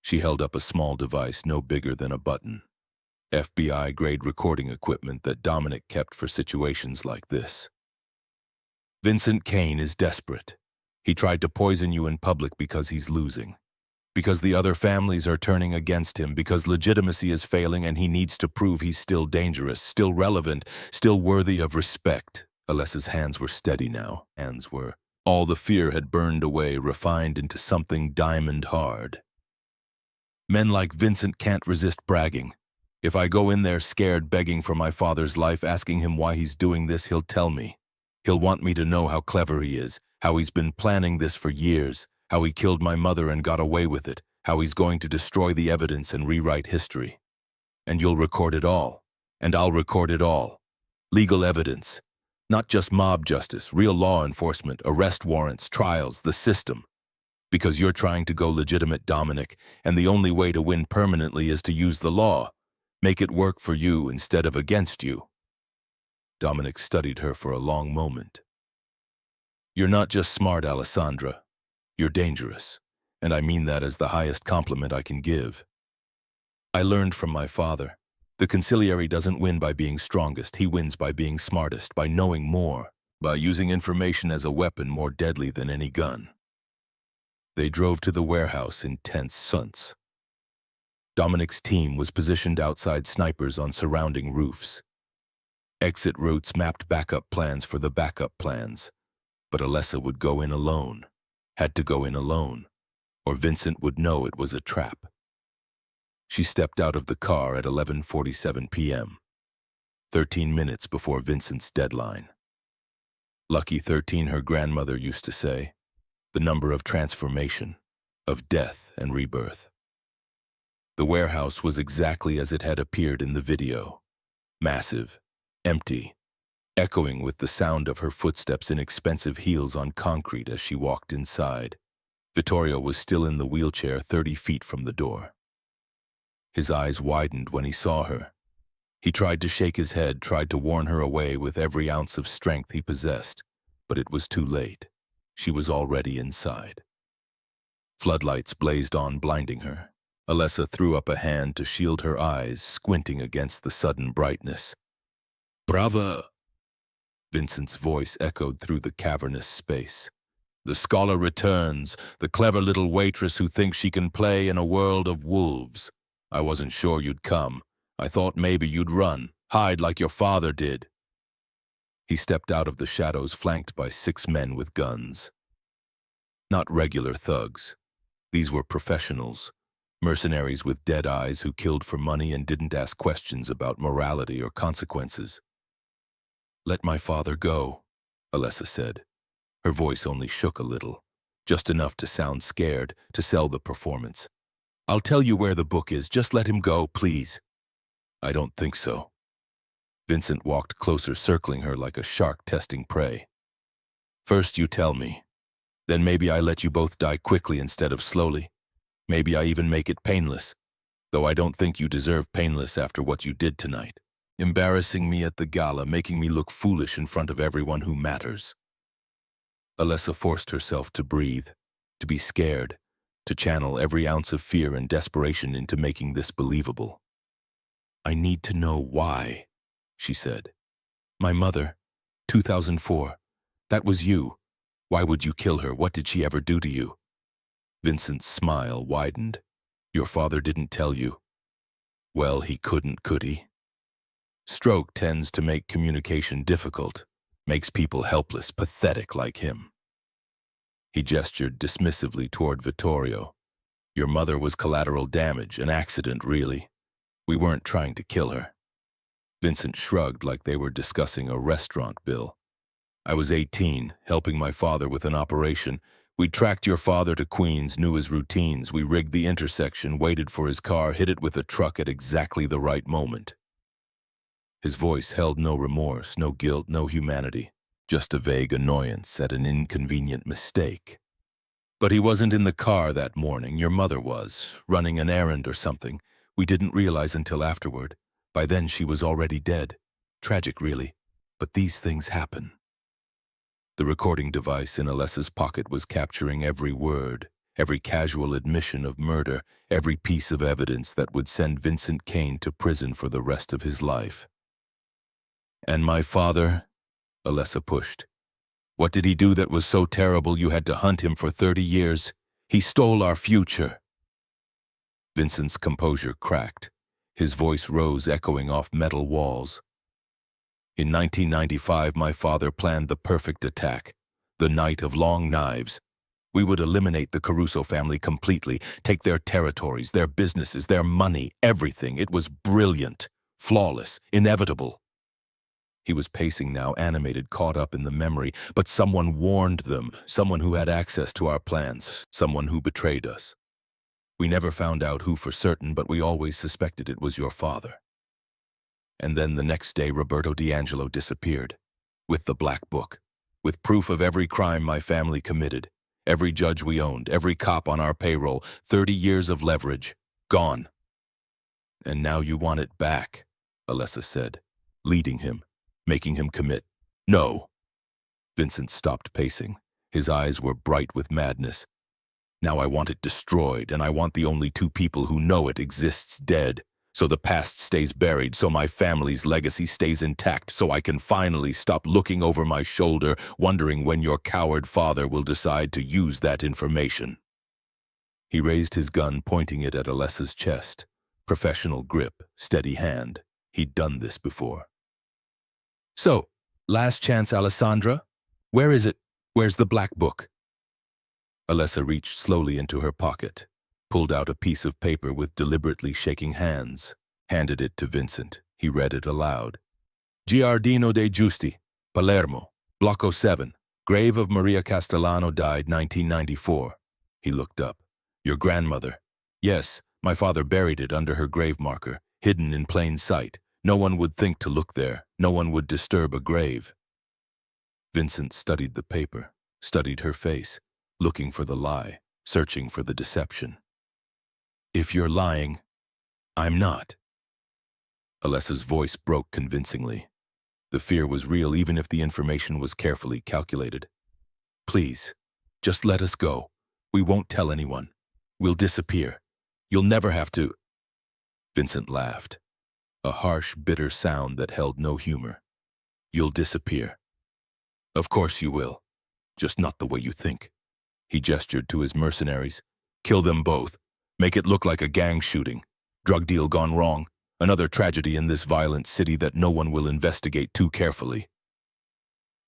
S1: She held up a small device no bigger than a button. FBI-grade recording equipment that Dominic kept for situations like this. Vincent Kane is desperate. He tried to poison you in public because he's losing. Because the other families are turning against him, because legitimacy is failing and he needs to prove he's still dangerous, still relevant, still worthy of respect. Alessa's hands were steady now. All the fear had burned away, refined into something diamond hard. Men like Vincent can't resist bragging. If I go in there scared, begging for my father's life, asking him why he's doing this, he'll tell me. He'll want me to know how clever he is, how he's been planning this for years, how he killed my mother and got away with it, how he's going to destroy the evidence and rewrite history. And you'll record it all. And I'll record it all. Legal evidence. Not just mob justice, real law enforcement, arrest warrants, trials, the system. Because you're trying to go legitimate, Dominic, and the only way to win permanently is to use the law. Make it work for you instead of against you. Dominic studied her for a long moment. You're not just smart, Alessandra. You're dangerous, and I mean that as the highest compliment I can give. I learned from my father. The conciliary doesn't win by being strongest, he wins by being smartest, by knowing more, by using information as a weapon more deadly than any gun. They drove to the warehouse in tense sunts. Dominic's team was positioned outside snipers on surrounding roofs. Exit routes mapped backup plans for the backup plans. But Alessa would go in alone, had to go in alone, or Vincent would know it was a trap. She stepped out of the car at 11:47 p.m., 13 minutes before Vincent's deadline. Lucky 13, her grandmother used to say, the number of transformation, of death and rebirth. The warehouse was exactly as it had appeared in the video. Massive, empty, echoing with the sound of her footsteps in expensive heels on concrete as she walked inside. Vittorio was still in the wheelchair 30 feet from the door. His eyes widened when he saw her. He tried to shake his head, tried to warn her away with every ounce of strength he possessed, but it was too late. She was already inside. Floodlights blazed on, blinding her. Alessa threw up a hand to shield her eyes, squinting against the sudden brightness. Brava! Vincent's voice echoed through the cavernous space. The scholar returns, the clever little waitress who thinks she can play in a world of wolves. I wasn't sure you'd come. I thought maybe you'd run, hide like your father did. He stepped out of the shadows, flanked by 6 men with guns. Not regular thugs. These were professionals. Mercenaries with dead eyes who killed for money and didn't ask questions about morality or consequences. Let my father go, Alessa said. Her voice only shook a little, just enough to sound scared, to sell the performance. I'll tell you where the book is, just let him go, please. I don't think so. Vincent walked closer, circling her like a shark testing prey. First you tell me. Then maybe I let you both die quickly instead of slowly. Maybe I even make it painless, though I don't think you deserve painless after what you did tonight. Embarrassing me at the gala, making me look foolish in front of everyone who matters. Alessa forced herself to breathe, to be scared, to channel every ounce of fear and desperation into making this believable. I need to know why, she said. My mother, 2004. That was you. Why would you kill her? What did she ever do to you? Vincent's smile widened. Your father didn't tell you. Well, he couldn't, could he? Stroke tends to make communication difficult, makes people helpless, pathetic like him. He gestured dismissively toward Vittorio. Your mother was collateral damage, an accident, really. We weren't trying to kill her. Vincent shrugged like they were discussing a restaurant bill. I was 18, helping my father with an operation. We tracked your father to Queens, knew his routines. We rigged the intersection, waited for his car, hit it with a truck at exactly the right moment. His voice held no remorse, no guilt, no humanity, just a vague annoyance at an inconvenient mistake. But he wasn't in the car that morning. Your mother was, running an errand or something. We didn't realize until afterward. By then she was already dead. Tragic, really, but these things happen. The recording device in Alessa's pocket was capturing every word, every casual admission of murder, every piece of evidence that would send Vincent Kane to prison for the rest of his life. And my father? Alessa pushed. What did he do that was so terrible you had to hunt him for 30 years? He stole our future. Vincent's composure cracked. His voice rose, echoing off metal walls. In 1995, my father planned the perfect attack, the Night of Long Knives. We would eliminate the Caruso family completely, take their territories, their businesses, their money, everything. It was brilliant, flawless, inevitable. He was pacing now, animated, caught up in the memory, but someone warned them, someone who had access to our plans, someone who betrayed us. We never found out who for certain, but we always suspected it was your father. And then the next day, Roberto D'Angelo disappeared, with the black book, with proof of every crime my family committed, every judge we owned, every cop on our payroll, 30 years of leverage, gone. And now you want it back, Alessa said, leading him, making him commit. No. Vincent stopped pacing. His eyes were bright with madness. Now I want it destroyed, and I want the only two people who know it exists dead, so the past stays buried, so my family's legacy stays intact, so I can finally stop looking over my shoulder, wondering when your coward father will decide to use that information. He raised his gun, pointing it at Alessa's chest. Professional grip, steady hand. He'd done this before. So, last chance, Alessandra? Where is it? Where's the black book? Alessa reached slowly into her pocket, pulled out a piece of paper with deliberately shaking hands, handed it to Vincent. He read it aloud. Giardino dei Giusti, Palermo, Blocco 7, grave of Maria Castellano, died 1994. He looked up. Your grandmother. Yes, my father buried it under her grave marker, hidden in plain sight. No one would think to look there. No one would disturb a grave. Vincent studied the paper, studied her face, looking for the lie, searching for the deception. If you're lying, I'm not. Alessa's voice broke convincingly. The fear was real even if the information was carefully calculated. Please, just let us go. We won't tell anyone. We'll disappear. You'll never have to. Vincent laughed. A harsh, bitter sound that held no humor. You'll disappear. Of course you will. Just not the way you think. He gestured to his mercenaries. Kill them both. Make it look like a gang shooting. Drug deal gone wrong. Another tragedy in this violent city that no one will investigate too carefully.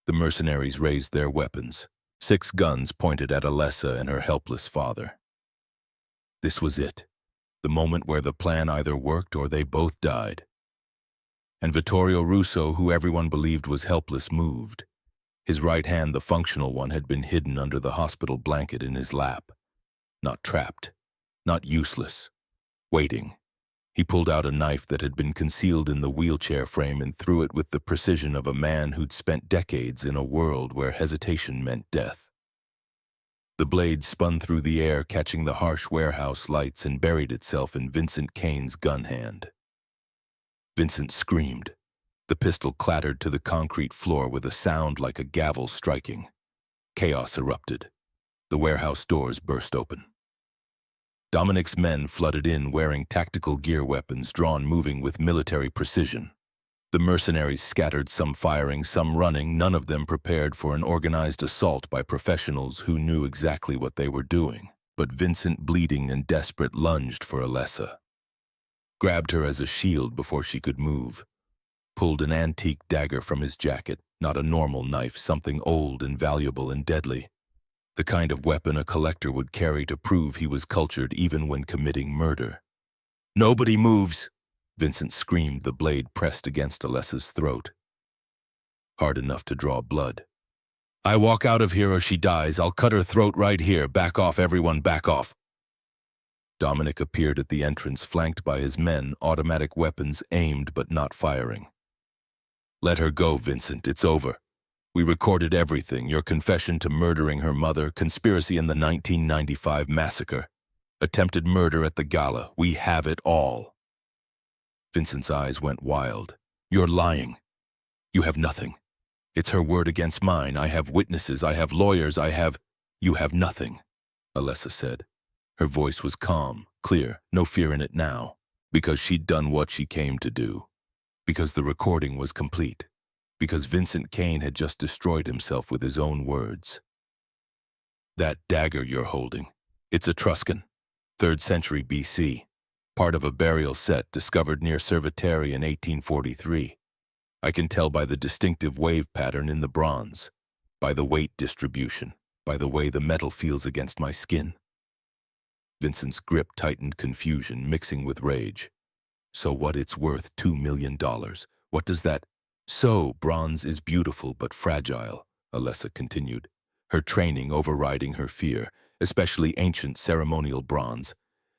S1: The mercenaries raised their weapons. 6 guns pointed at Alessa and her helpless father. This was it. The moment where the plan either worked or they both died. And Vittorio Russo, who everyone believed was helpless, moved. His right hand, the functional one, had been hidden under the hospital blanket in his lap. Not trapped. Not useless. Waiting. He pulled out a knife that had been concealed in the wheelchair frame and threw it with the precision of a man who'd spent decades in a world where hesitation meant death. The blade spun through the air, catching the harsh warehouse lights, and buried itself in Vincent Kane's gun hand. Vincent screamed. The pistol clattered to the concrete floor with a sound like a gavel striking. Chaos erupted. The warehouse doors burst open. Dominic's men flooded in wearing tactical gear weapons drawn, moving with military precision. The mercenaries scattered, some firing, some running, none of them prepared for an organized assault by professionals who knew exactly what they were doing. But Vincent, bleeding and desperate, lunged for Alessa. Grabbed her as a shield before she could move. Pulled an antique dagger from his jacket, not a normal knife, something old and valuable and deadly. The kind of weapon a collector would carry to prove he was cultured even when committing murder. Nobody moves. Vincent screamed, the blade pressed against Alessa's throat, hard enough to draw blood. I walk out of here or she dies. I'll cut her throat right here. Back off, everyone, back off. Dominic appeared at the entrance, flanked by his men, automatic weapons aimed but not firing. Let her go, Vincent. It's over. We recorded everything, your confession to murdering her mother, conspiracy in the 1995 massacre, attempted murder at the gala. We have it all. Vincent's eyes went wild. You're lying. You have nothing. It's her word against mine. I have witnesses. I have lawyers. You have nothing, Alessa said. Her voice was calm, clear, no fear in it now, because she'd done what she came to do. Because the recording was complete. Because Vincent Kane had just destroyed himself with his own words. That dagger you're holding, it's Etruscan, 3rd century BC, part of a burial set discovered near Cerveteri in 1843. I can tell by the distinctive wave pattern in the bronze, by the weight distribution, by the way the metal feels against my skin. Vincent's grip tightened, confusion mixing with rage. So what, it's worth $2 million. What does that? So, bronze is beautiful but fragile, Alessa continued, her training overriding her fear, especially ancient ceremonial bronze.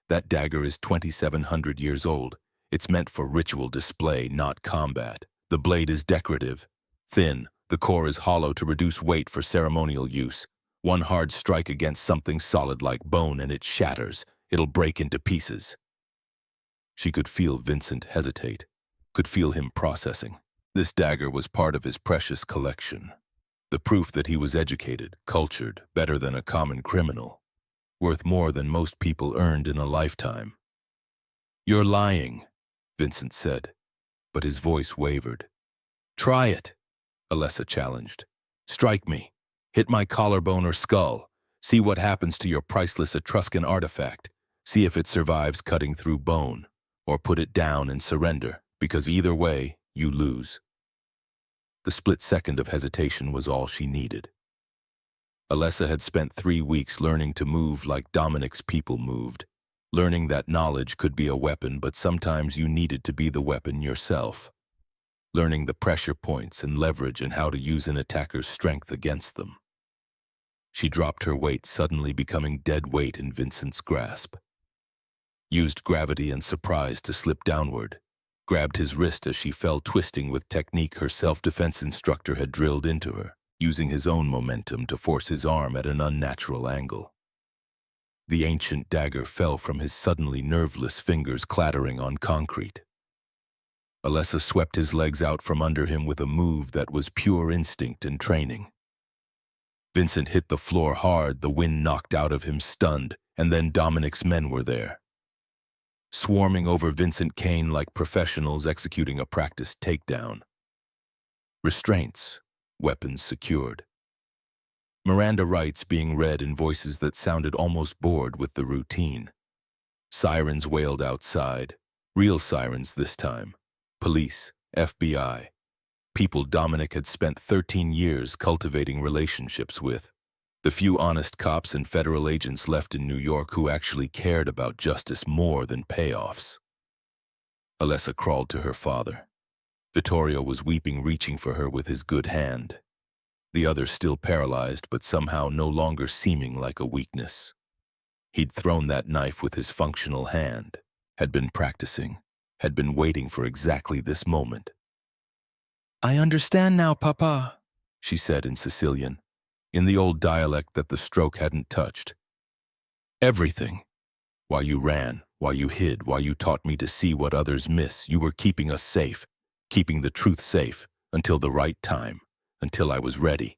S1: That dagger is 2,700 years old. It's meant for ritual display, not combat. The blade is decorative, thin, the core is hollow to reduce weight for ceremonial use. One hard strike against something solid like bone and it shatters. It'll break into pieces. She could feel Vincent hesitate, could feel him processing. This dagger was part of his precious collection. The proof that he was educated, cultured, better than a common criminal. Worth more than most people earned in a lifetime. You're lying, Vincent said, but his voice wavered. Try it, Alessa challenged. Strike me. Hit my collarbone or skull. See what happens to your priceless Etruscan artifact. See if it survives cutting through bone. Or put it down and surrender, because either way, you lose. The split second of hesitation was all she needed. Alessa had spent 3 weeks learning to move like Dominic's people moved, learning that knowledge could be a weapon, but sometimes you needed to be the weapon yourself. Learning the pressure points and leverage and how to use an attacker's strength against them. She dropped her weight, suddenly becoming dead weight in Vincent's grasp. Used gravity and surprise to slip downward, grabbed his wrist as she fell, twisting with technique her self-defense instructor had drilled into her, using his own momentum to force his arm at an unnatural angle. The ancient dagger fell from his suddenly nerveless fingers, clattering on concrete. Alessa swept his legs out from under him with a move that was pure instinct and training. Vincent hit the floor hard, the wind knocked out of him, stunned, and then Dominic's men were there. Swarming over Vincent Kane like professionals executing a practice takedown. Restraints, weapons secured. Miranda rights being read in voices that sounded almost bored with the routine. Sirens wailed outside, real sirens this time. Police, FBI, people Dominic had spent 13 years cultivating relationships with. The few honest cops and federal agents left in New York who actually cared about justice more than payoffs. Alessa crawled to her father. Vittorio was weeping, reaching for her with his good hand. The other still paralyzed, but somehow no longer seeming like a weakness. He'd thrown that knife with his functional hand, had been practicing, had been waiting for exactly this moment. I understand now, Papa, she said in Sicilian, in the old dialect that the stroke hadn't touched. Everything. While you ran, while you hid, while you taught me to see what others miss, you were keeping us safe, keeping the truth safe, until the right time, until I was ready.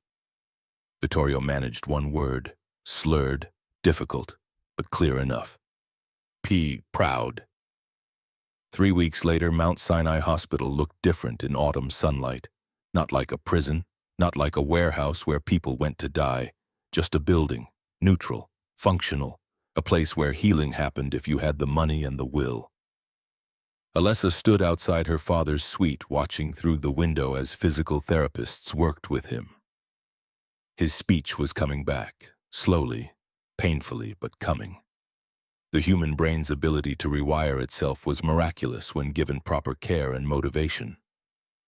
S1: Vittorio managed one word, slurred, difficult, but clear enough. Proud. 3 weeks later, Mount Sinai Hospital looked different in autumn sunlight. Not like a prison, not like a warehouse where people went to die, just a building, neutral, functional, a place where healing happened if you had the money and the will. Alessa stood outside her father's suite, watching through the window as physical therapists worked with him. His speech was coming back, slowly, painfully, but coming. The human brain's ability to rewire itself was miraculous when given proper care and motivation.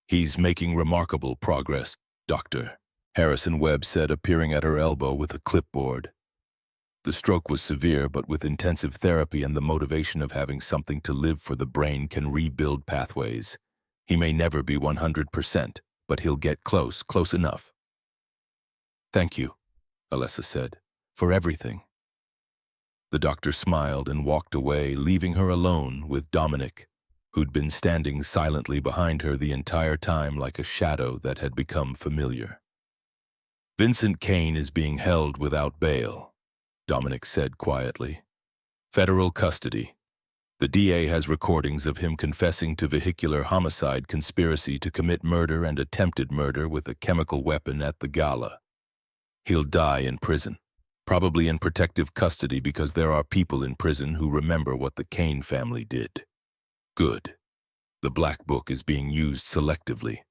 S1: "He's making remarkable progress, Doctor," Harrison Webb said, appearing at her elbow with a clipboard. The stroke was severe, but with intensive therapy and the motivation of having something to live for, the brain can rebuild pathways. He may never be 100%, but he'll get close enough. "Thank you," Alessa said, "for everything." The doctor smiled and walked away, leaving her alone with Dominic, who'd been standing silently behind her the entire time like a shadow that had become familiar. "Vincent Kane is being held without bail," Dominic said quietly. "Federal custody. The DA has recordings of him confessing to vehicular homicide, conspiracy to commit murder, and attempted murder with a chemical weapon at the gala. He'll die in prison, probably in protective custody, because there are people in prison who remember what the Kane family did." "Good. The Black Book is being used selectively.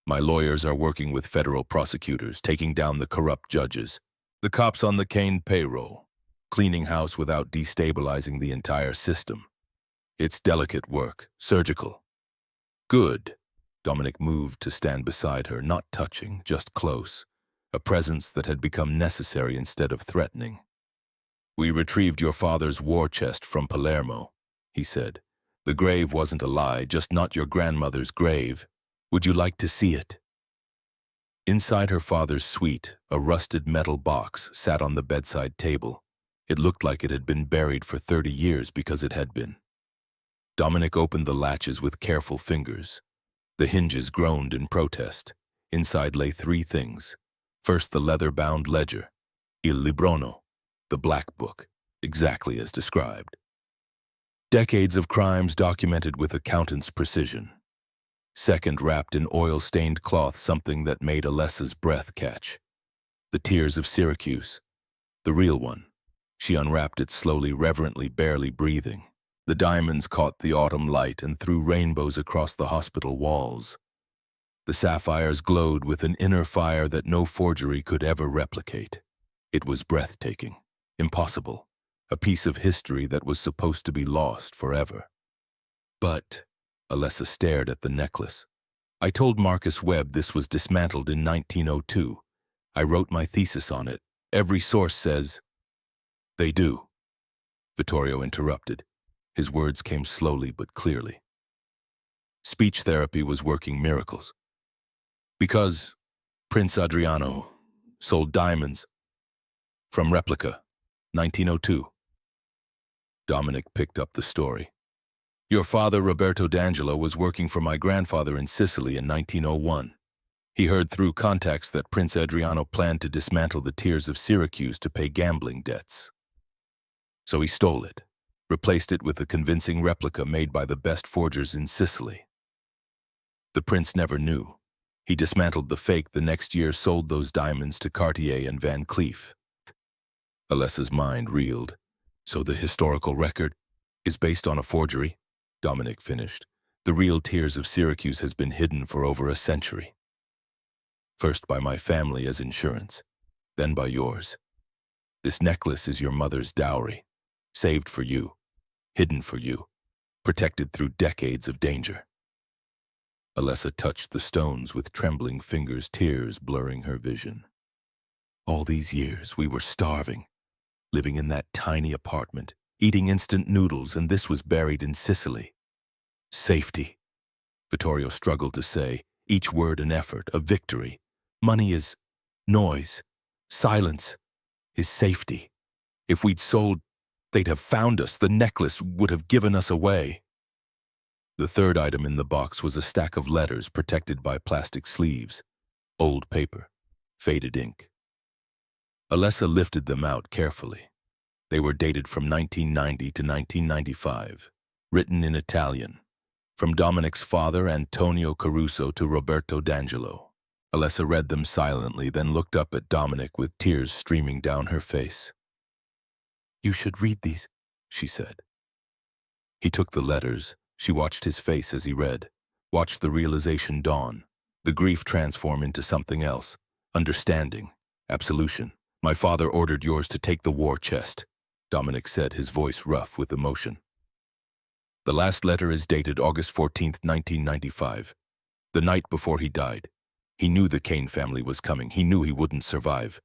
S1: My lawyers are working with federal prosecutors, taking down the corrupt judges, the cops on the Kane payroll, cleaning house without destabilizing the entire system. It's delicate work, surgical." "Good." Dominic moved to stand beside her, not touching, just close, a presence that had become necessary instead of threatening. "We retrieved your father's war chest from Palermo," he said. "The grave wasn't a lie, just not your grandmother's grave. Would you like to see it?" Inside her father's suite, a rusted metal box sat on the bedside table. It looked like it had been buried for 30 years because it had been. Dominic opened the latches with careful fingers. The hinges groaned in protest. Inside lay 3 things. First, the leather-bound ledger, Il Librono, the Black Book, exactly as described. Decades of crimes documented with accountant's precision. Second, wrapped in oil-stained cloth, something that made Alessa's breath catch. The Tears of Syracuse, the real one. She unwrapped it slowly, reverently, barely breathing. The diamonds caught the autumn light and threw rainbows across the hospital walls. The sapphires glowed with an inner fire that no forgery could ever replicate. It was breathtaking, impossible, a piece of history that was supposed to be lost forever. "But," Alessa stared at the necklace, "I told Marcus Webb this was dismantled in 1902. I wrote my thesis on it. Every source says—" "They do," Vittorio interrupted. His words came slowly but clearly. "Speech therapy was working miracles. Because Prince Adriano sold diamonds from replica, 1902. Dominic picked up the story. "Your father, Roberto D'Angelo, was working for my grandfather in Sicily in 1901. He heard through contacts that Prince Adriano planned to dismantle the Tears of Syracuse to pay gambling debts. So he stole it, replaced it with a convincing replica made by the best forgers in Sicily. The prince never knew. He dismantled the fake the next year, sold those diamonds to Cartier and Van Cleef." Alessa's mind reeled. "So the historical record is based on a forgery?" Dominic finished. "The real Tears of Syracuse has been hidden for over a century. First by my family as insurance, then by yours. This necklace is your mother's dowry, saved for you, hidden for you, protected through decades of danger." Alessa touched the stones with trembling fingers, tears blurring her vision. "All these years we were starving, living in that tiny apartment, eating instant noodles, and this was buried in Sicily. Safety," Vittorio struggled to say, each word an effort, a victory. "Money is noise. Silence is safety. If we'd sold, they'd have found us. The necklace would have given us away." The third item in the box was a stack of letters protected by plastic sleeves, old paper, faded ink. Alessa lifted them out carefully. They were dated from 1990 to 1995, written in Italian, from Dominic's father, Antonio Caruso, to Roberto D'Angelo. Alessa read them silently, then looked up at Dominic with tears streaming down her face. "You should read these," she said. He took the letters. She watched his face as he read, watched the realization dawn, the grief transform into something else, understanding, absolution. "My father ordered yours to take the war chest. Dominic said, his voice rough with emotion. The last letter is dated August 14th, 1995. The night before he died. He knew the Kane family was coming. He knew he wouldn't survive.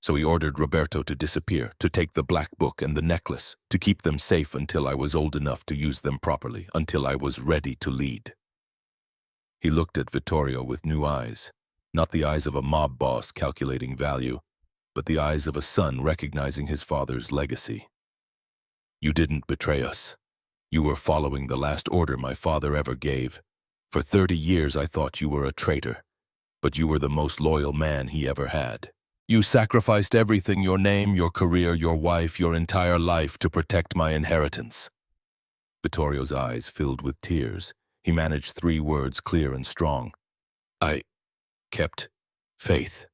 S1: So he ordered Roberto to disappear, to take the black book and the necklace, to keep them safe until I was old enough to use them properly, until I was ready to lead. He looked at Vittorio with new eyes, not the eyes of a mob boss calculating value, but the eyes of a son recognizing his father's legacy. You didn't betray us. You were following the last order my father ever gave. For 30 years I thought you were a traitor, but you were the most loyal man he ever had. You sacrificed everything, your name, your career, your wife, your entire life to protect my inheritance. Vittorio's eyes filled with tears. He managed 3 words clear and strong. I kept faith.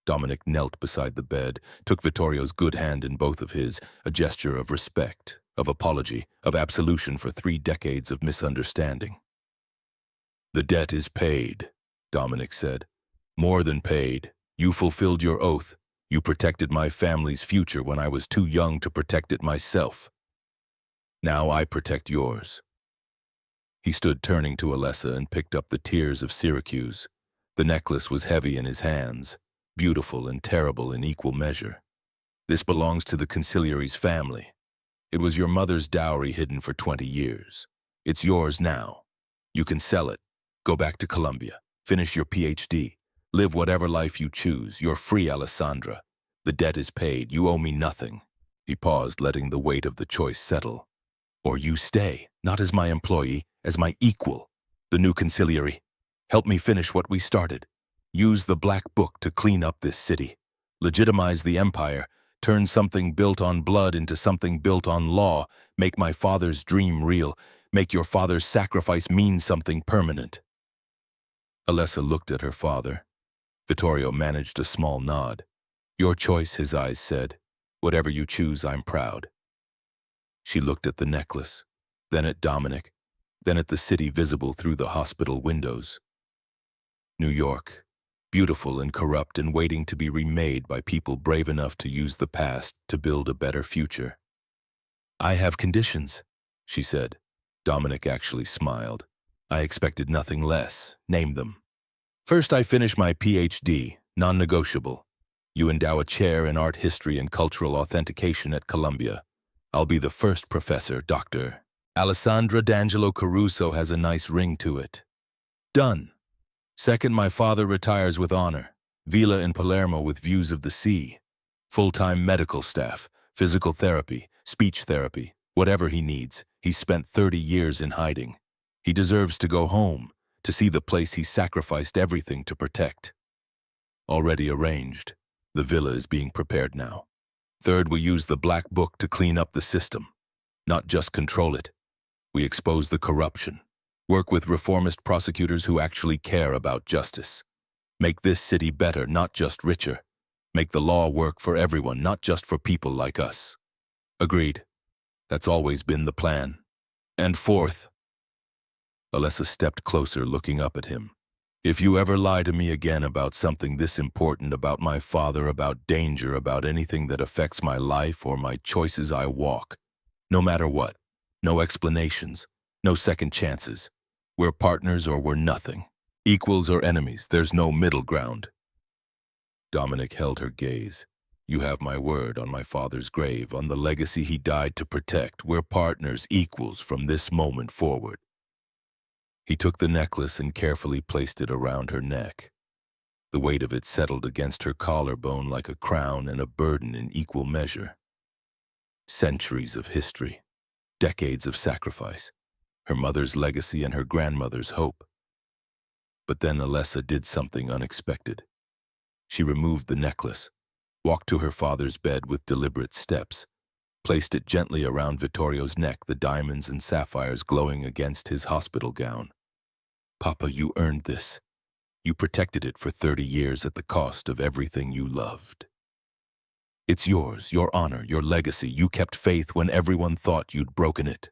S1: Dominic knelt beside the bed, took Vittorio's good hand in both of his, a gesture of respect, of apology, of absolution for 3 decades of misunderstanding. The debt is paid, Dominic said. More than paid. You fulfilled your oath. You protected my family's future when I was too young to protect it myself. Now I protect yours. He stood turning to Alessa and picked up the tears of Syracuse. The necklace was heavy in his hands, beautiful and terrible in equal measure. This belongs to the Conciliary's family. It was your mother's dowry hidden for 20 years. It's yours now. You can sell it, go back to Colombia, finish your PhD, live whatever life you choose. You're free, Alessandra. The debt is paid. You owe me nothing. He paused, letting the weight of the choice settle. Or you stay, not as my employee, as my equal. The new Conciliary. Help me finish what we started. Use the Black Book to clean up this city. Legitimize the empire. Turn something built on blood into something built on law. Make my father's dream real. Make your father's sacrifice mean something permanent. Alessa looked at her father. Vittorio managed a small nod. Your choice, his eyes said. Whatever you choose, I'm proud. She looked at the necklace, then at Dominic, then at the city visible through the hospital windows. New York, beautiful and corrupt and waiting to be remade by people brave enough to use the past to build a better future. I have conditions, she said. Dominic actually smiled. I expected nothing less. Name them. First, I finish my PhD, non-negotiable. You endow a chair in art history and cultural authentication at Columbia. I'll be the first professor, Dr. Alessandra D'Angelo Caruso has a nice ring to it. Done. Second, my father retires with honor. Villa in Palermo with views of the sea. Full-time medical staff, physical therapy, speech therapy, whatever he needs. He's spent 30 years in hiding. He deserves to go home, to see the place he sacrificed everything to protect. Already arranged. The villa is being prepared now. Third, we use the Black Book to clean up the system, not just control it. We expose the corruption, work with reformist prosecutors who actually care about justice. Make this city better, not just richer. Make the law work for everyone, not just for people like us. Agreed. That's always been the plan. And fourth, Alessa stepped closer, looking up at him. If you ever lie to me again about something this important, about my father, about danger, about anything that affects my life or my choices, I walk. No matter what. No explanations. No second chances. We're partners or we're nothing. Equals or enemies. There's no middle ground. Dominic held her gaze. You have my word on my father's grave, on the legacy he died to protect. We're partners, equals from this moment forward. He took the necklace and carefully placed it around her neck. The weight of it settled against her collarbone like a crown and a burden in equal measure. Centuries of history, decades of sacrifice, her mother's legacy and her grandmother's hope. But then Alessa did something unexpected. She removed the necklace, walked to her father's bed with deliberate steps, placed it gently around Vittorio's neck, the diamonds and sapphires glowing against his hospital gown. Papa, you earned this. You protected it for 30 years at the cost of everything you loved. It's yours, your honor, your legacy. You kept faith when everyone thought you'd broken it.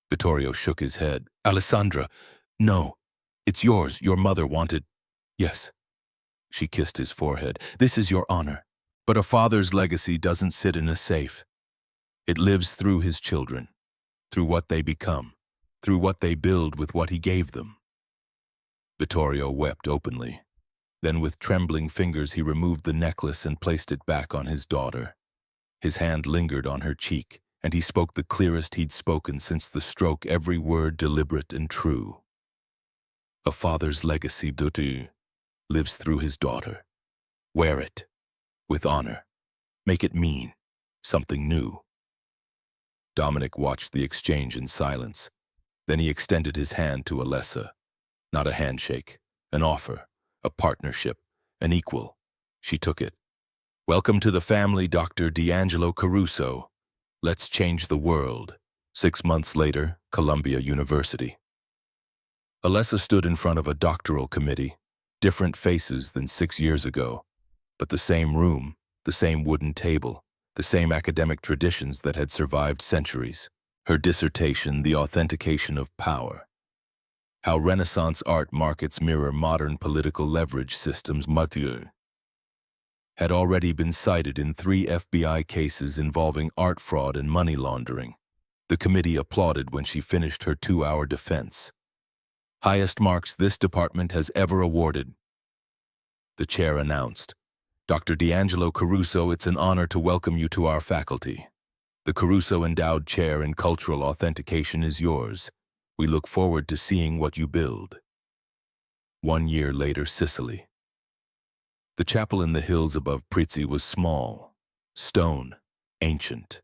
S1: Vittorio shook his head. Alessandra, no. It's yours. Your mother wanted. Yes. She kissed his forehead. This is your honor. But a father's legacy doesn't sit in a safe. It lives through his children, through what they become, through what they build with what he gave them. Vittorio wept openly. Then with trembling fingers he removed the necklace and placed it back on his daughter. His hand lingered on her cheek, and he spoke the clearest he'd spoken since the stroke, every word deliberate and true. A father's legacy, Dutu, lives through his daughter. Wear it, with honor. Make it mean something new. Dominic watched the exchange in silence. Then he extended his hand to Alessa. Not a handshake, an offer, a partnership, an equal. She took it. Welcome to the family, Dr. D'Angelo Caruso. Let's change the world. 6 months later, Columbia University. Alessa stood in front of a doctoral committee, different faces than 6 years ago, but the same room, the same wooden table, the same academic traditions that had survived centuries. Her dissertation, The Authentication of Power. How Renaissance art markets mirror modern political leverage systems, Mafia, had already been cited in 3 FBI cases involving art fraud and money laundering. The committee applauded when she finished her 2-hour defense. Highest marks this department has ever awarded. The chair announced, Dr. D'Angelo Caruso, it's an honor to welcome you to our faculty. The Caruso Endowed Chair in Cultural Authentication is yours. We look forward to seeing what you build. 1 year later, Sicily. The chapel in the hills above Prizzi was small, stone, ancient,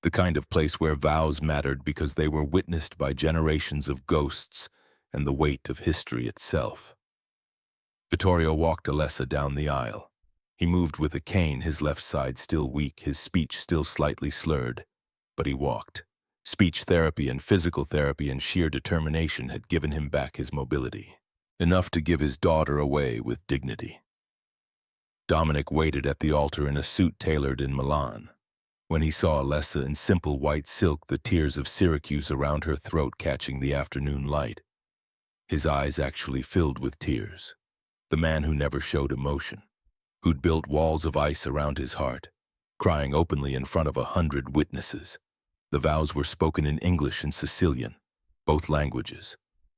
S1: the kind of place where vows mattered because they were witnessed by generations of ghosts and the weight of history itself. Vittorio walked Alessa down the aisle. He moved with a cane, his left side still weak, his speech still slightly slurred, but he walked. Speech therapy and physical therapy and sheer determination had given him back his mobility, enough to give his daughter away with dignity. Dominic waited at the altar in a suit tailored in Milan. When he saw Alessa in simple white silk, the tears of Syracuse around her throat catching the afternoon light, his eyes actually filled with tears. The man who never showed emotion, who'd built walls of ice around his heart, crying openly in front of 100 witnesses. The vows were spoken in English and Sicilian, both languages,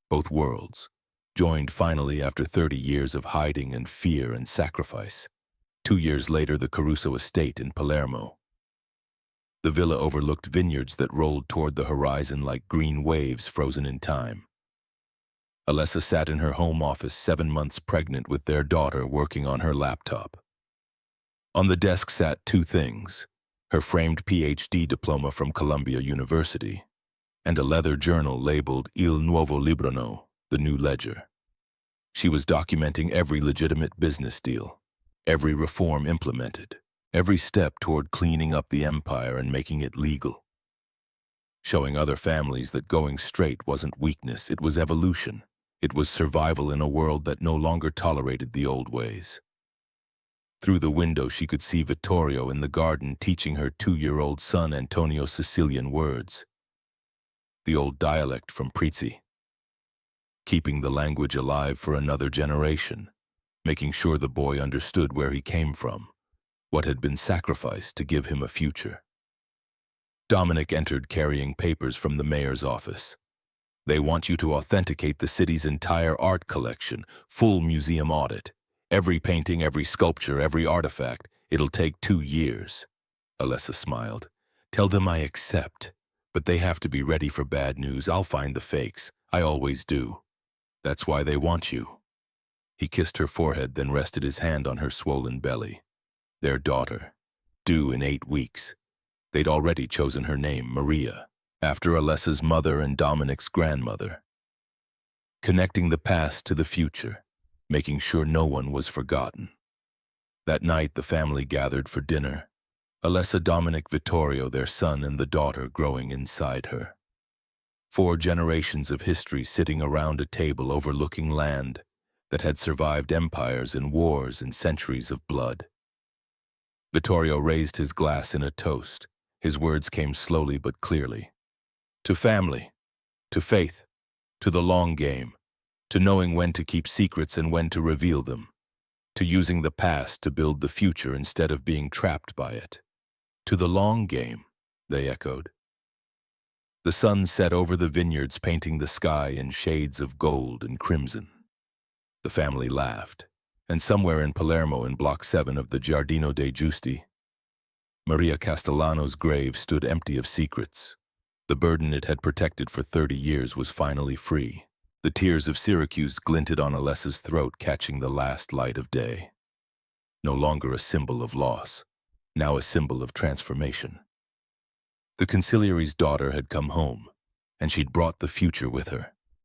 S1: both worlds, joined finally after 30 years of hiding and fear and sacrifice. 2 years later, the Caruso estate in Palermo. The villa overlooked vineyards that rolled toward the horizon like green waves frozen in time. Alessa sat in her home office, 7 months pregnant, with their daughter working on her laptop. On the desk sat 2 things, her framed PhD diploma from Columbia University, and a leather journal labeled Il Nuovo Librone, the new ledger. She was documenting every legitimate business deal, every reform implemented, every step toward cleaning up the empire and making it legal. Showing other families that going straight wasn't weakness, it was evolution. It was survival in a world that no longer tolerated the old ways. Through the window she could see Vittorio in the garden teaching her 2-year-old son Antonio Sicilian words, the old dialect from Prizzi, keeping the language alive for another generation, making sure the boy understood where he came from, what had been sacrificed to give him a future. Dominic entered carrying papers from the mayor's office. They want you to authenticate the city's entire art collection, full museum audit. Every painting, every sculpture, every artifact. It'll take 2 years. Alessa smiled. Tell them I accept, but they have to be ready for bad news. I'll find the fakes. I always do. That's why they want you. He kissed her forehead, then rested his hand on her swollen belly. Their daughter, due in 8 weeks. They'd already chosen her name, Maria, after Alessa's mother and Dominic's grandmother. Connecting the past to the future, making sure no one was forgotten. That night the family gathered for dinner. Alessa, Dominic, Vittorio, their son, and the daughter growing inside her. 4 generations of history sitting around a table overlooking land that had survived empires and wars and centuries of blood. Vittorio raised his glass in a toast. His words came slowly but clearly. To family, to faith, to the long game, to knowing when to keep secrets and when to reveal them. To using the past to build the future instead of being trapped by it. To the long game, they echoed. The sun set over the vineyards, painting the sky in shades of gold and crimson. The family laughed, and somewhere in Palermo in Block 7 of the Giardino dei Giusti, Maria Castellano's grave stood empty of secrets. The burden it had protected for 30 years was finally free. The tears of Syracuse glinted on Alessa's throat, catching the last light of day. No longer a symbol of loss, now a symbol of transformation. The consigliere's daughter had come home, and she'd brought the future with her.